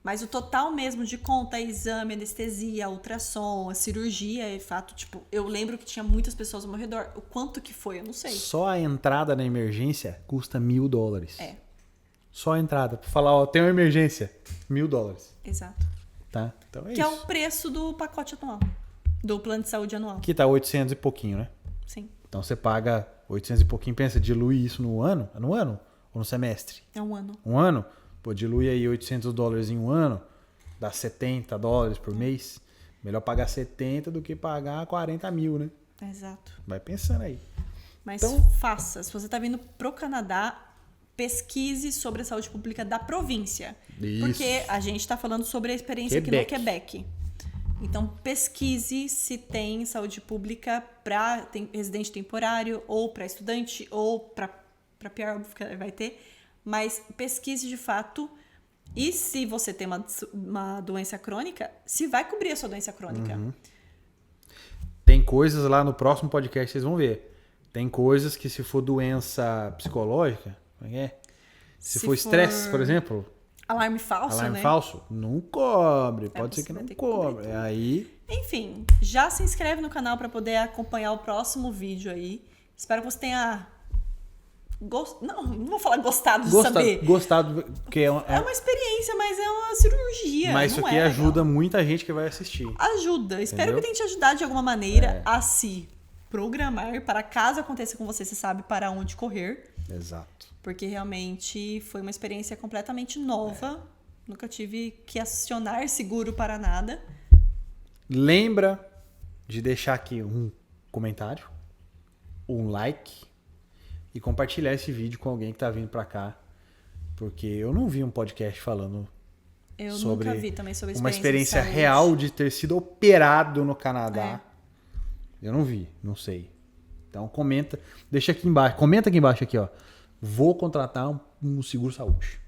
Speaker 2: Mas o total mesmo de conta, exame, anestesia, ultrassom, a cirurgia, é fato, tipo, eu lembro que tinha muitas pessoas ao meu redor. O quanto que foi, eu não sei.
Speaker 1: Só a entrada na emergência custa $1.000.
Speaker 2: É,
Speaker 1: Só a entrada. Pra falar, ó, tem uma emergência. $1.000.
Speaker 2: exato.
Speaker 1: Tá? Então é
Speaker 2: Que
Speaker 1: isso.
Speaker 2: é o preço do pacote anual, do plano de saúde anual.
Speaker 1: Aqui tá 800 e pouquinho, né?
Speaker 2: Sim,
Speaker 1: Então você paga 800 e pouquinho, pensa, dilui isso no ano? É no ano? Ou no semestre?
Speaker 2: é um ano.
Speaker 1: Um ano? Pô, dilui aí $800 em um ano, dá $70 por mês. Melhor pagar 70 do que pagar 40 mil, né?
Speaker 2: Exato.
Speaker 1: Vai pensando aí.
Speaker 2: Mas
Speaker 1: Então-
Speaker 2: faça, se você tá vindo pro Canadá, pesquise sobre a saúde pública da província.
Speaker 1: Isso.
Speaker 2: Porque a gente tá falando sobre a experiência aqui no Quebec. Então, pesquise se tem saúde pública para residente temporário, ou para estudante, ou para PR, óbvio que vai ter. Mas pesquise de fato. E se você tem uma doença crônica, se vai cobrir a sua doença crônica.
Speaker 1: Tem coisas lá no próximo podcast, vocês vão ver. Tem coisas que se for doença psicológica, como é que é? Se for estresse, por exemplo,
Speaker 2: Alarme falso,
Speaker 1: alarme
Speaker 2: né?
Speaker 1: falso, não cobre. Pode ser
Speaker 2: você
Speaker 1: que
Speaker 2: vai
Speaker 1: não
Speaker 2: ter que cobrir
Speaker 1: cobre.
Speaker 2: tudo.
Speaker 1: Aí,
Speaker 2: Enfim, já se inscreve no canal para poder acompanhar o próximo vídeo aí. Espero que você tenha não vou falar gostado de saber.
Speaker 1: gostado, porque
Speaker 2: É uma experiência, mas é uma cirurgia.
Speaker 1: mas isso
Speaker 2: não
Speaker 1: aqui
Speaker 2: é
Speaker 1: ajuda
Speaker 2: legal.
Speaker 1: muita gente que vai assistir.
Speaker 2: Ajuda. Espero
Speaker 1: Entendeu?
Speaker 2: que tenha te ajudado de alguma maneira a se programar para caso aconteça com você sabe para onde correr.
Speaker 1: Exato.
Speaker 2: Porque realmente foi uma experiência completamente nova. Nunca tive que acionar seguro para nada.
Speaker 1: Lembra de deixar aqui um comentário, um like e compartilhar esse vídeo com alguém que tá vindo pra cá. Porque eu não vi um podcast falando
Speaker 2: Eu
Speaker 1: sobre
Speaker 2: nunca vi também sobre
Speaker 1: uma experiência
Speaker 2: de saúde.
Speaker 1: real de ter sido operado no Canadá.
Speaker 2: É.
Speaker 1: Eu não vi, não sei. Então comenta, deixa aqui embaixo, comenta aqui embaixo aqui, ó. Vou contratar um seguro saúde.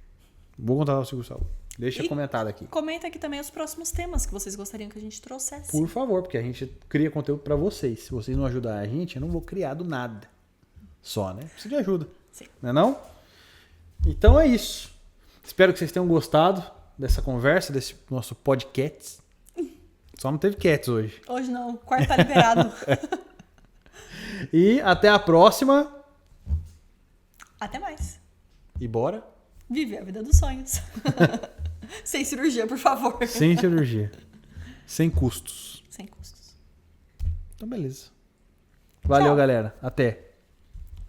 Speaker 1: Vou contratar um seguro saúde. Deixa
Speaker 2: E
Speaker 1: comentado aqui.
Speaker 2: Comenta aqui também os próximos temas que vocês gostariam que a gente trouxesse.
Speaker 1: Por favor, porque a gente cria conteúdo pra vocês. Se vocês não ajudarem a gente, eu não vou criar do nada. Só, né? Precisa de ajuda.
Speaker 2: Sim.
Speaker 1: Não é não? Então é isso. Espero que vocês tenham gostado dessa conversa, desse nosso podcast. Só não teve cats hoje.
Speaker 2: Hoje não, o quarto tá liberado.
Speaker 1: E até a próxima.
Speaker 2: Até mais.
Speaker 1: E bora?
Speaker 2: Viver a vida dos sonhos. Sem cirurgia, por favor.
Speaker 1: Sem cirurgia. Sem custos.
Speaker 2: Sem custos.
Speaker 1: Então beleza. Valeu,
Speaker 2: Tchau.
Speaker 1: galera. Até.